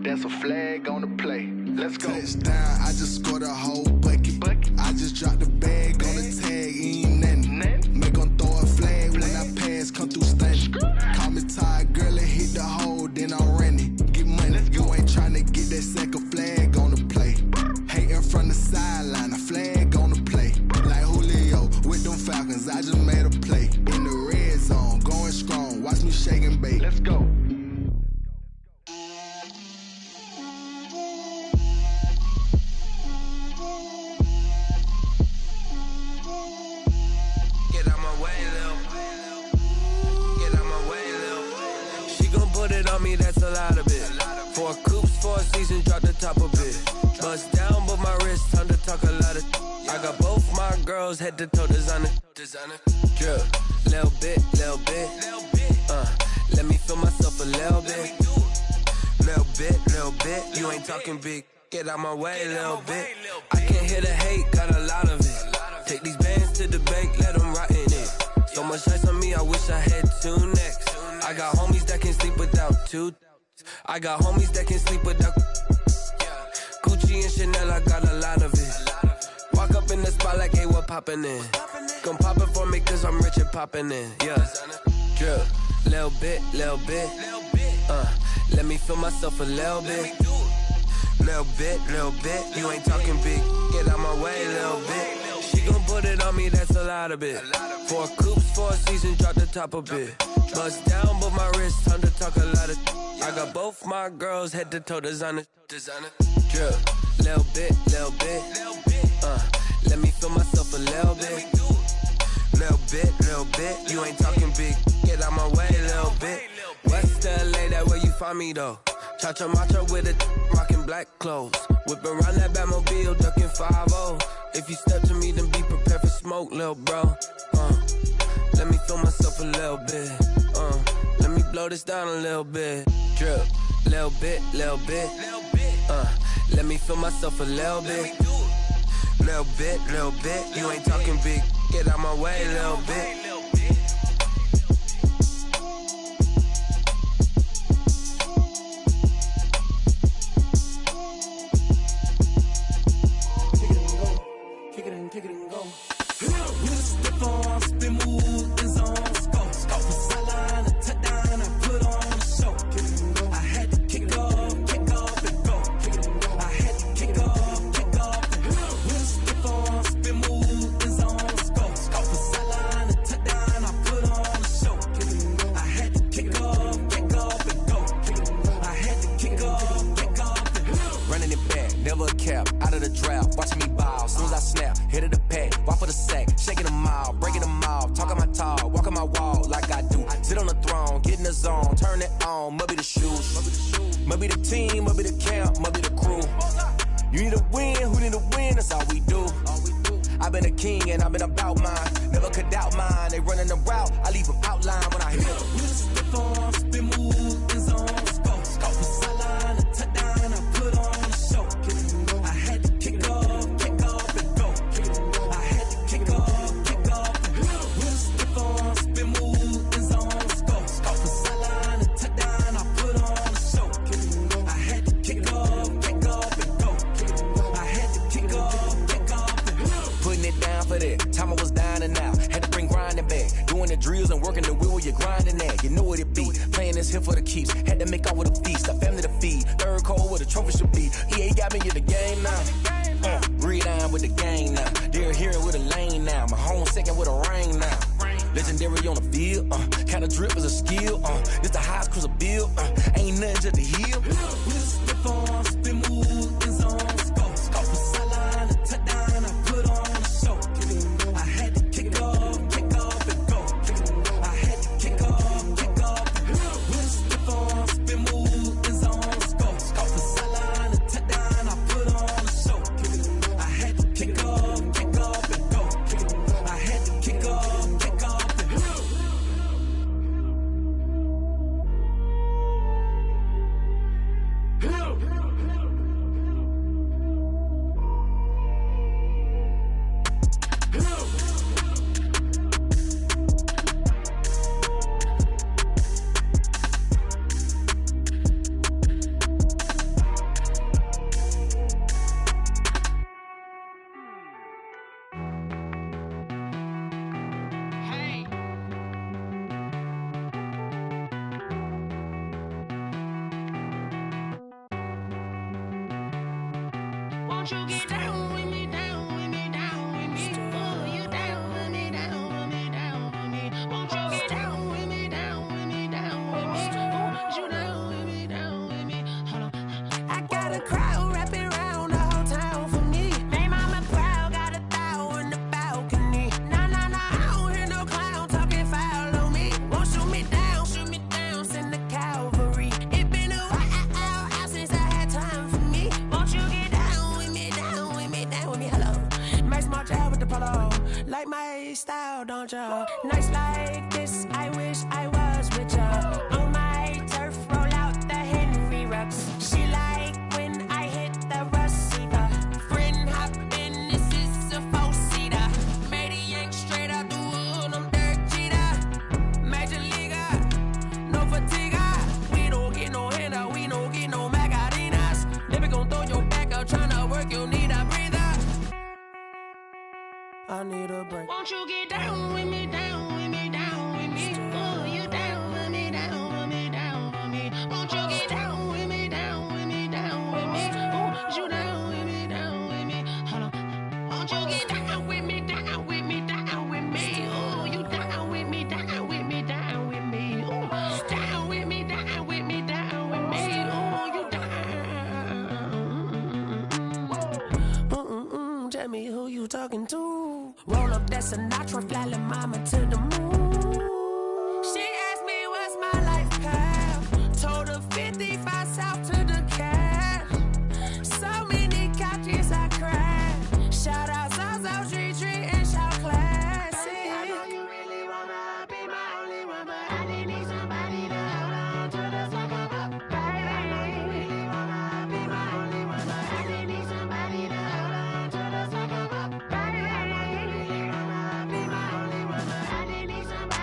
That's a flag on the play. Let's go. Touchdown, I just scored a whole bucket. I just dropped the bag on the tag, ain't nothing. Make them throw a flag when I pass, come through stunning. Call me tired, girl, and hit the hole, then I'm running. Get money, you ain't trying to get that second flag on the play. Hating from the sideline, a flag on the play. Like Julio with them Falcons, I just made a play. In the red zone, going strong, watch me shake and bake. Let's go. Get out my way, Lil. Get out my way, Lil. She gon' put it on me, that's a lot of it. 4 coops, 4 seasons, drop the top of it. Bust down, but my wrist, time to talk a lot of. I got both my girls head to toe designer. Drip, little bit. Let me feel myself a little bit. Little bit. You ain't talking big. Get out my way, little bit. I can't hear the hate, got a lot of it. Take these bands to the bank, let them rot in it. So much ice on me, I wish I had 2 necks. I got homies that can sleep without 2. I got homies that can sleep without Gucci and Chanel, I got a lot of it. Walk up in the spot like, hey, what poppin' in? Gon' pop it for me cause I'm rich and poppin' in. Yeah, drip, little bit. Let me feel myself a little bit. Little bit. You ain't talking big. Get out my way, little bit. She gon' put it on me, that's a lot of it. 4 coops, 4 seasons, drop the top of it. Bust down, but my wrist, time to talk a lot of. I got both my girls head to toe designer. Drip, little bit. Let me feel myself a little bit. Little bit. You ain't talking big. Get out my way, little bit. West LA, that where you find me though. Cha-cha matcha with a rockin' black clothes. Whip around that Batmobile, ducking 5-0. If you step to me, then be prepared for smoke, lil' bro. Let me feel myself a little bit. Let me blow this down a little bit. Drip, little bit. Let me feel myself a little bit. Little bit. You ain't talking big. Get out my way, little bit. Kick it and go. Step on, spin, move, and zone, go. Off the sideline, a touchdown, I put on a show. I had to kick off and go. I had to kick off and go. Step on, spin, move, and zone, go. Off the sideline, a touchdown, I put drought, watching me ball. Soon as I snap, hit of the pack, walk for the sack, shaking them all, breaking them all, talking my talk, walking my wall like I do. Sit on the throne, get in the zone, turn it on, must be the shoes, must be the team, must be the camp, must be the crew. You need a win, who need a win, that's all we do. I've been a king and I've been about mine, never could doubt mine. They running the route, I leave them outline when I hit them. We slip on, spin move, in zone, scope for sideline, a touchdown, I put on a show. I had to kick off and go. I had to kick off and go. We slip on, spin move, in zone, scope for sideline, a touchdown, I put on a show. I had to kick off and go. I had to kick off and go. Putting it down for that, time I was down and out. Had to bring grinding back, doing the drills and working the wheel where you're grinding at. You know what it be, playing this here for the keeps. Had to make off with a feast, a family to feed. Third cold where the trophy should be. EA got me in the game now. Breathe down with the gang now. They're here with a lane now. My home second with a ring now. Legendary on the field, kinda drip is a skill. This the highest cruiser bill, ain't nothing just to heal. We slip on, spin move, in zone, scope for sideline, a touchdown, I put on a show. I had to kick off and go. I had to kick off and go. We slip on, spin move, in zone, scope for sideline, a touchdown, I put on a show. I had to kick off and go. I had to kick off and go. Won't you get down with me, down with me, down with me? Oh, you down with me, down with me, down with me. Won't you get down with me, down with me, down with me? Oh, you down with me, down with me? Hold on. I got a crowd wrapping around the whole town for me. Made mama proud, got a thou in the balcony. Nah, I don't hear no clown talking foul on me. Won't shoot me down, send the cavalry. It been a while since I had time for me. Won't you get down with me, down with me, down with me? Hello. Max March out with the polo. Like my style, don't ya? Nights like this, I wish I was with ya. On my turf, roll out the Henry Rux. She like when I hit the receiver. Friend hop in, this is a four-seater. Made a yank straight out the wood, I'm Derek Jeter. Major leaguer, no fatigue. We don't get no handout, we don't get no Macarinas. Never gon' throw your back out, tryna work, you need a breather. I need a break. Won't you get down with me, down with me, down with me? Oh, you down with me, down with me, down with me? Won't you get down with me, down with me, down with me? Oh, you down with me, down with me? Hold on. Won't you get down with me, down with me, down with me? Oh, you down with me, down with me, down with me? Oh, down with me, down with me, down with me? Oh, you down. Tell me who you talking to. Roll up that Sinatra, fly la mama to the moon. She asked me what's my life path. Told her 55 south to the cash. So many couches I crashed. Shout out South Street and shout classic. I know you really wanna be my only one, but I didn't need somebody to hold on to the second up. Baby, I know you really wanna be my only one, but I didn't need somebody to hold on to the second up. Baby, I know you really wanna be my only one, but I didn't need somebody.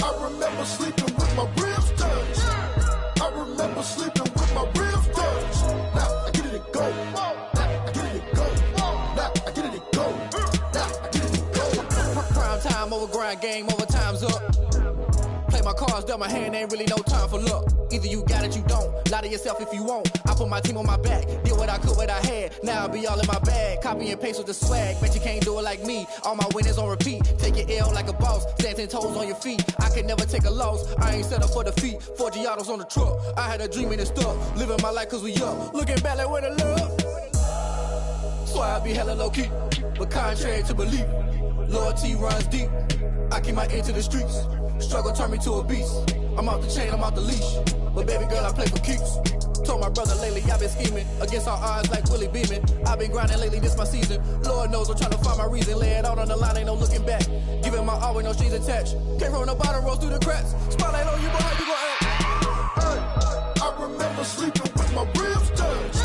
I remember sleeping with my ribs touched. I remember sleeping with my ribs touched. Now I get it and go. Now I get it and go. Now I get it and go. Now I get it and go. Prime time over grind game, over time's up. Play my cards, dealt my hand, ain't really no time for luck. Either you got it, you don't. Lie to yourself if you won't. I put my team on my back, did what I could, what I had. Now I'll be all in my bag, copy and paste with the swag. Bet you can't do it like me. All my winners on repeat. Take your L like a boss, stand 10 toes on your feet. I can never take a loss. I ain't set up for defeat. 4 Giottos on the truck. I had a dream and it stuck. Living my life cause we up. Looking back like where the love. So I be hella low key, but contrary to belief, loyalty runs deep. I keep my ear to the streets. Struggle turned me to a beast. I'm off the chain, I'm off the leash. But baby girl, I play for keeps. Told my brother lately, I've been scheming against all odds like Willie Beeman. I've been grinding lately, this my season. Lord knows I'm trying to find my reason. Lay it out on the line, ain't no looking back. Giving my all with no strings attached. Came from the bottom, rose through the cracks. Spotlight on you, but how you gon' act? I remember sleeping with my ribs touched.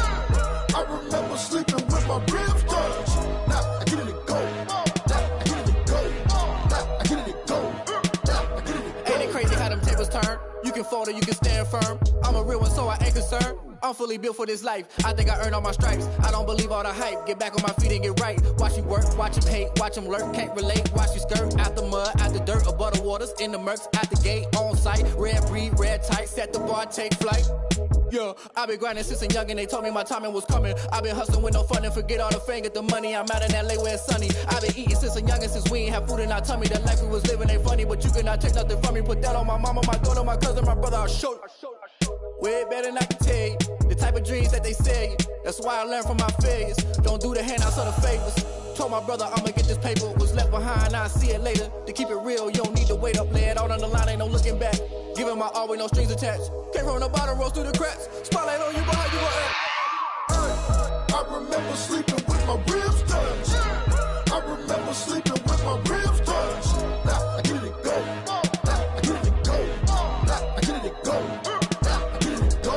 I remember sleeping with my ribs touched. Now I get it and go. Now I get it and go. Now I get it and go. Now I get it and go. Ain't it crazy how them tables turn? You can fold or you can stand firm. I'm a real one, so I ain't concerned. I'm fully built for this life. I think I earned all my stripes. I don't believe all the hype. Get back on my feet and get right. Watch you work, watch him hate, watch him lurk. Can't relate, watch you skirt. Out the mud, out the dirt, above the waters, in the murks, out the gate, on site. Red breed, red tight, set the bar, take flight. Yeah, I been grinding since a youngin'. They told me my timing was coming. I been hustling with no fun and forget all the fame, get the money. I'm out in LA where it's sunny. I been eating since a youngin', since we ain't have food in our tummy. The life we was living ain't funny, but you cannot take nothing from me. Put that on my mama, my daughter, my cousin, my brother. I'll show you. Way better than I can tell you. The type of dreams that they sell you. That's why I learned from my failures. Don't do the handouts or the favors. Told my brother I'ma get this paper. Was left behind, I'll see it later. To keep it real, you don't need to wait up. Lay it out on the line, ain't no looking back. Giving my all with no strings attached. Came from the bottom, rose through the cracks. Spotlight on you, but how you gon' act? I remember sleeping with my ribs touched. I remember sleeping with my ribs touched. Now I get it and go. Now I get it and go. Now I get it and go. Now I get it and go.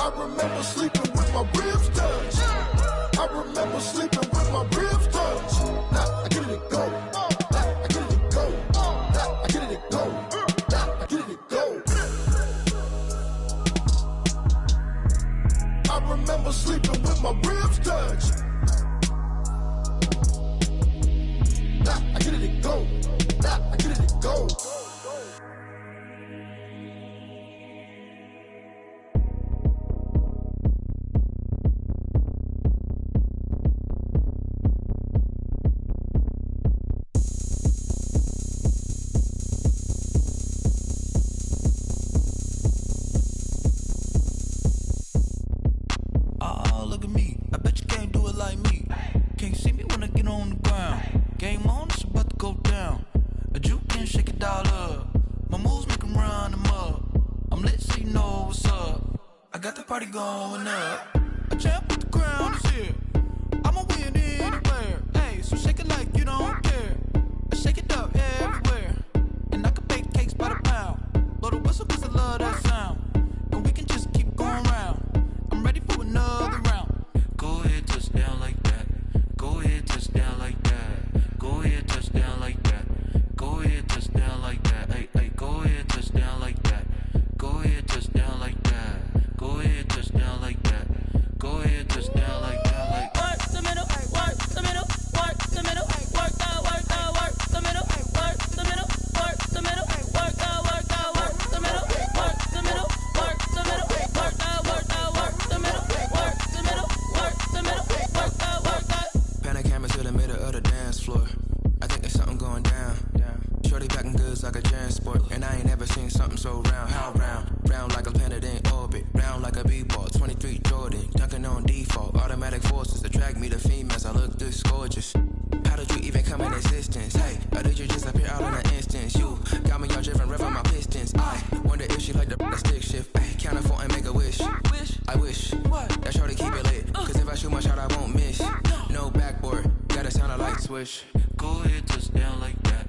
I remember sleeping with my ribs touched. I remember sleeping with my ribs touched. Now I get it and go. Now I get it and go. Now I get it and go. Now I get it and go. I remember sleeping with my ribs touched. Now I get it and go. Now I get it and go. Oh, look at me. I bet you can't do it like me. Can't see me when I get on the ground. Game on, it's about to go down. A juke and shake it all up. My moves make 'em run them up. I'm lit so you know what's up. I got the party going up. A champ with the crown is here. I'ma win anywhere. Hey, so shake it like you don't care. I shake it up everywhere. And I can bake cakes by the pound. Blow the whistle 'cause I love that sound. And we can just keep going round. I'm ready for another round. Go ahead, touch down like that. Go ahead, touch down like that. Go ahead, touch down like that. Go ahead, touch down like that. Hey, hey, go ahead, touch down like that. Go ahead, touch down like that. Go ahead, touch down like that. Go ahead, touch down like that. Like work the middle, work the middle, work the middle, work the middle, work the middle, work the middle, work the middle, work the middle, work the middle, work the middle, work the middle, work the middle, work the. Pan a camera to the middle of the dance floor. I think there's something going down. Shorty packing goods like a transport. And I ain't never seen something so round. How round? Round like a planet in orbit. Round like a b-ball. 23 Jordan. Dunking on default. Automatic forces attract me to females. I look this gorgeous. How did you even come in existence? Hey, or did you just appear out in an instance? You got me all driven, revving my pistons. I wonder if she like the stick shift. Ay, count it 4 and make a wish. I wish that shorty keep it lit. Cause if I shoot my shot, I won't miss. No backboard. Gotta sound a light switch. go ahead, touch down like that.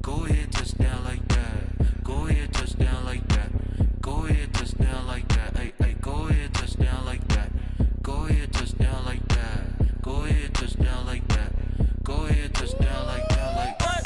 Go ahead, touch down like that. Go ahead, touch down like that. Go ahead, touch down like that. Hey, hey, go ahead, touch down like that. Go ahead, touch down like that. Go ahead, touch down like that. Go ahead, touch down like that. Like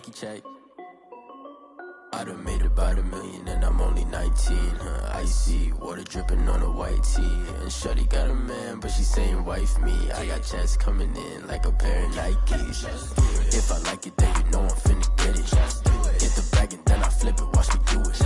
Nike check. I done made about $1 million and I'm only 19. Icy water dripping on a white tee. And shawty got a man, but she saying wife me. I got checks coming in like a pair of Nikes. If I like it, then you know I'm finna get it. Get the bag and then I flip it, watch me do it.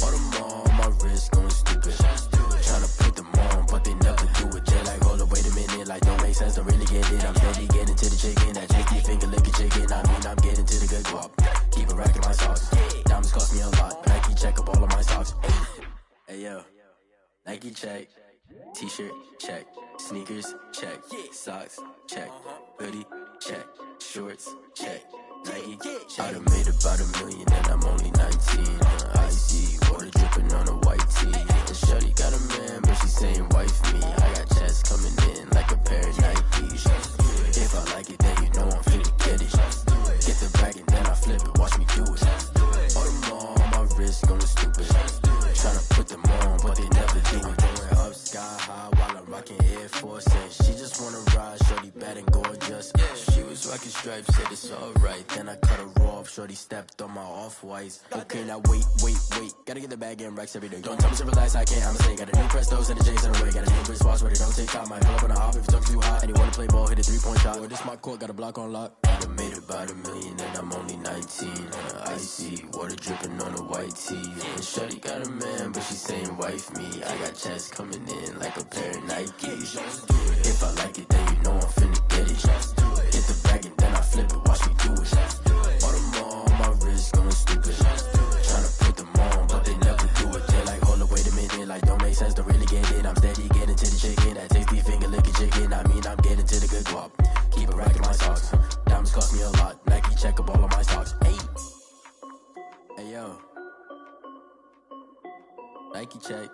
All them on my wrist going stupid. Tryna put them on, but they never do it. They're like, hold up, wait a minute, like don't make sense, don't really get it. I'm steady getting to the chicken, that tasty finger licking chicken. I mean, I'm getting to the good guap. Keep it racking my sauce. Diamonds cost me a lot. Nike check up all of my socks. Hey yo, Nike check. T-shirt check. Sneakers check. Socks check. Hoodie check. Shorts check. Nike check. I done made about $1 million and I'm only 19. Icy water dripping on a white tee. And shawty got a man, but she saying wife me. I got checks coming in like a pair of Nikes. If I like it, then you know I'm finna get it. Get the bag and then I flip it, watch me do it. All them on my wrist going stupid. Tryna put them on, but they never do it. Going up sky high while I'm rocking Air Force. And she just wanna ride, shorty bad and gorgeous. She was rocking stripes, said it's alright. Then I cut her off, shorty stepped on my off-whites. Okay, now wait. Gotta get the bag and racks every day. Don't tell me to relax, I can't, I'ma say. Got a new Prestos and a J's in the way. Got a new wristwatch where they don't take time. Might pull up on a hop if it's too hot. And you wanna play ball, hit a 3-point shot. Well, this my court, got a block on lock. I done made about $1 million and I'm only 19. Icy water dripping on a white tee. And shawty got a man, but she saying wife me. I got checks coming in like a pair of Nikes. If I like it, then you know I'm finna get it. Get the bag and then I flip it, watch me do it. All them on my wrist going stupid. Tryna put them on, but they never do it. They're like, hold up, wait a minute, like don't make sense, don't really get it. I'm steady getting to the chicken, that tasty finger licking chicken. I mean, I'm getting to the good guap. Keep it racking my socks. Diamonds cost me a lot. Nike check up all of my socks. Hey yo, Nike check.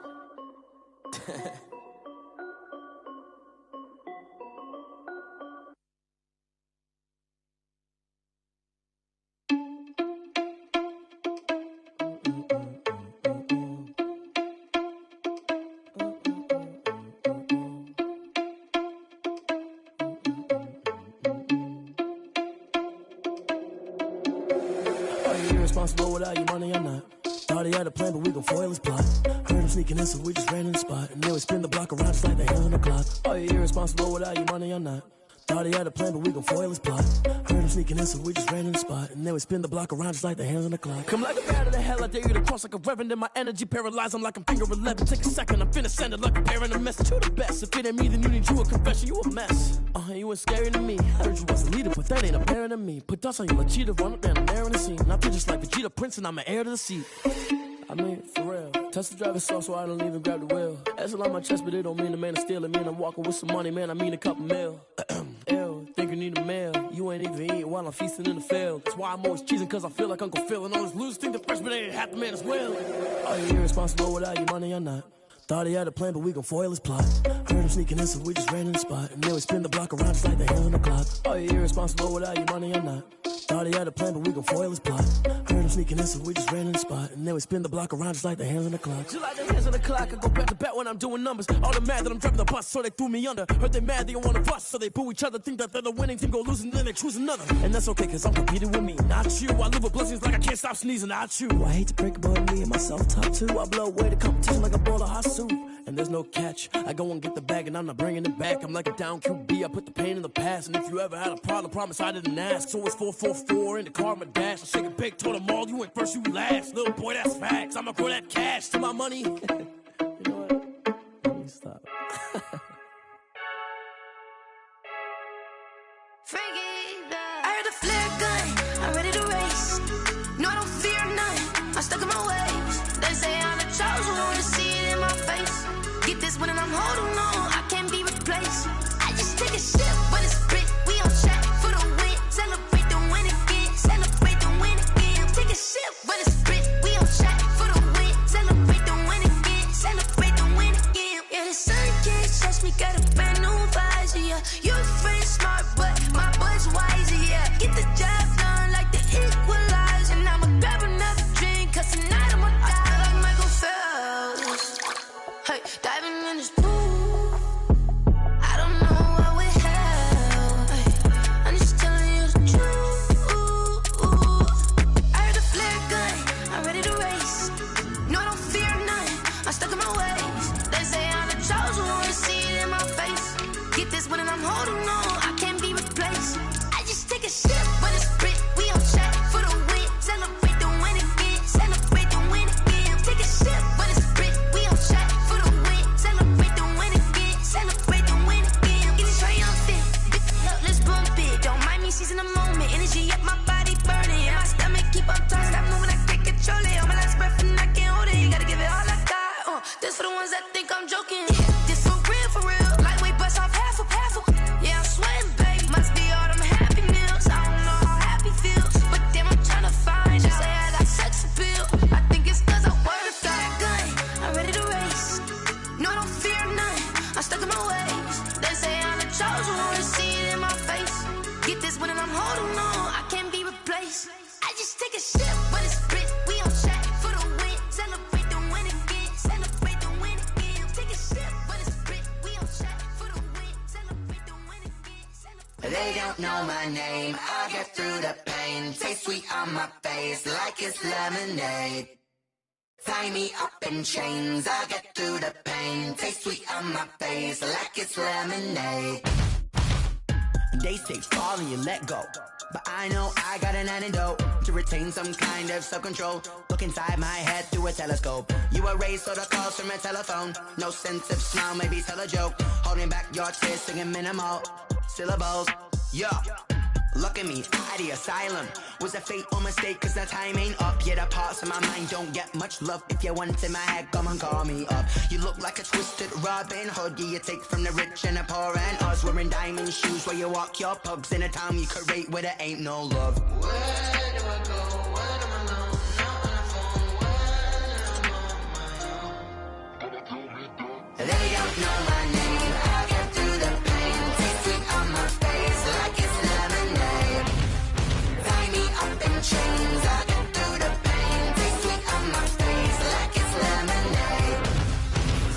Irresponsible without your money or not. Thought he had a plan, but we gon' foil his plot. Heard him sneaking in, so we just ran in the spot. And then we spin the block around just like the hands on the clock. Are you irresponsible without your money or not? Thought he had a plan, but we gon' foil his plot. Heard him sneaking in, so we just ran in the spot. And then we spin the block around just like the hands on the clock. Come like a bat of the hell, I dare you to cross like a reverend. And my energy paralyzed, I'm like I'm finger 11. Take a second, I'm finna send it like a parent a message. You the best, if it ain't me, then you need you a confession. You a mess, you ain't scary to me. Heard you was a leader, but that ain't apparent to me. Put dust on you like cheetah, run up down the air in the scene. I feel just like Vegeta Prince and I'm an heir to the seat. I mean, for real. Touch the driver's soft, so I don't even grab the wheel. That's on my chest, but it don't mean the man is stealing. Mean I'm walking with some money, man, I mean a couple mil. Ew, think you need a meal. You ain't even eating while I'm feasting in the field. That's why I'm always cheesing, cause I feel like Uncle Phil. And all those losers think the freshman ain't half the man as well. Are you irresponsible without your money or not? Thought he had a plan, but we gon' foil his plot. Heard him sneaking in, so we just ran in the spot. And then we spin the block around just like the hands on the clock. Are you irresponsible without your money or not? Thought he had a plan, but we gon' foil his plot. Heard him sneaking in, so we just ran in the spot. And then we spin the block around just like the hands on the clock. Just like the hands on the clock, I go back to back when I'm doing numbers. All the mad that I'm driving the bus, so they threw me under. Heard they mad, they don't wanna bust, so they boo each other. Think that they're the winning team, go losing, then they choose another. And that's okay, cause I'm competing with me, not you. I live with blessings like I can't stop sneezing, not you. I hate to break it, but me and myself top two. I blow away the competition like a bowl of hot soup. And there's no catch. I go and get the bag and I'm not bringing it back. I'm like a down QB, I put the pain in the past. And if you ever had a problem, promise I didn't ask. So it's 4-4-4 in the car, my dash. I shake a big, told them all, you went first, you last. Little boy, that's facts. I'ma grow that cash to my money. You know what? Let me stop. I heard the flare gun, I'm ready to race. No, I don't fear none, I'm stuck in my ways. They say I'm the chosen one, to see it in my face. Get this one and I'm holding on, I can't be replaced. I just take a sip when it's split, we on track for the win. Celebrate the win again, celebrate the win again. Take a sip when it's split, we on track for the win. Celebrate the win again, celebrate the win again. Yeah, the sun can't touch me, got a brand new visor, yeah. You're friend smart, but my boy's wiser, yeah. Get the job done like the equalizer. And I'ma grab another drink, cause tonight I'ma die like Michael Phelps. Hey, diving in this pool, I'm stuck in my ways. They say I'm the chosen one, see it in my face. Get this one and I'm holding on, I can't be replaced. I just take a sip, but it's split. We on track for the win. Celebrate the win again. Celebrate the win again. Take a sip, but it's split. We on track for the win. Celebrate the win again. Celebrate the win again. Get this triumphant. Look, let's bump it. Don't mind me, she's in the moment. Energy up my body burning. And my stomach keep up turning. Stop moving, I can't control it. On my last breath and I can't hold it. You gotta give it all I got. This for the ones that think I'm joking. This for real. Lightweight bust off half a. Yeah, I'm sweating, baby. Must be all them happy meals. I don't know how happy feels, but damn, I'm trying to find out. Say I got sex appeal. I think it's cause I work out. Gun, I'm ready to race. No, I don't fear none. I'm stuck in my ways. They say I'm the chosen one, see it in my face. Get this one and I'm holding on, I can't be replaced. I just take a sip, but it's split. We on track for the win. Celebrate the win again. Celebrate the win again. Take a sip, but it's split. We on track for the win. Celebrate the win again. They don't know my name, I'll get through the pain. Taste sweet on my face like it's lemonade. Tie me up in chains, I'll get through the pain. Taste sweet on my face like it's lemonade. They say fall and you let go, but I know I got an antidote to retain some kind of self-control. Look inside my head through a telescope. You erase all the calls from a telephone. No sense of smile, maybe tell a joke. Holding back your tears, singing minimal syllables. Yeah, look at me, out of the asylum. Was a fate or mistake, cause the time ain't up. Yeah, the parts of my mind don't get much love. If you want in my head, come and call me up. You look like a twisted Robin Hood. Yeah, you take from the rich and the poor and us. Wearing diamond shoes where you walk your pugs. In a town you create where there ain't no love. Where do I go? When I'm alone? Not on the phone. When I'm on my own. They don't know my name, I'll get through the pain. Taste sweet on my face like it's lemonade. Tie me up in chains, I'll get through the pain. Taste sweet on my face like it's lemonade.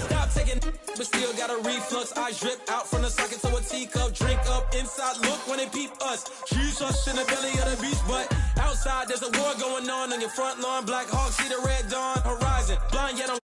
Stop taking, but still got a reflux. Eyes drip out from the socket to a teacup. Drink up inside, look when they peep us. She's us in the belly of the beast, but outside there's a war going on your front lawn. Black Hawk, see the red dawn horizon. Blind yet I'm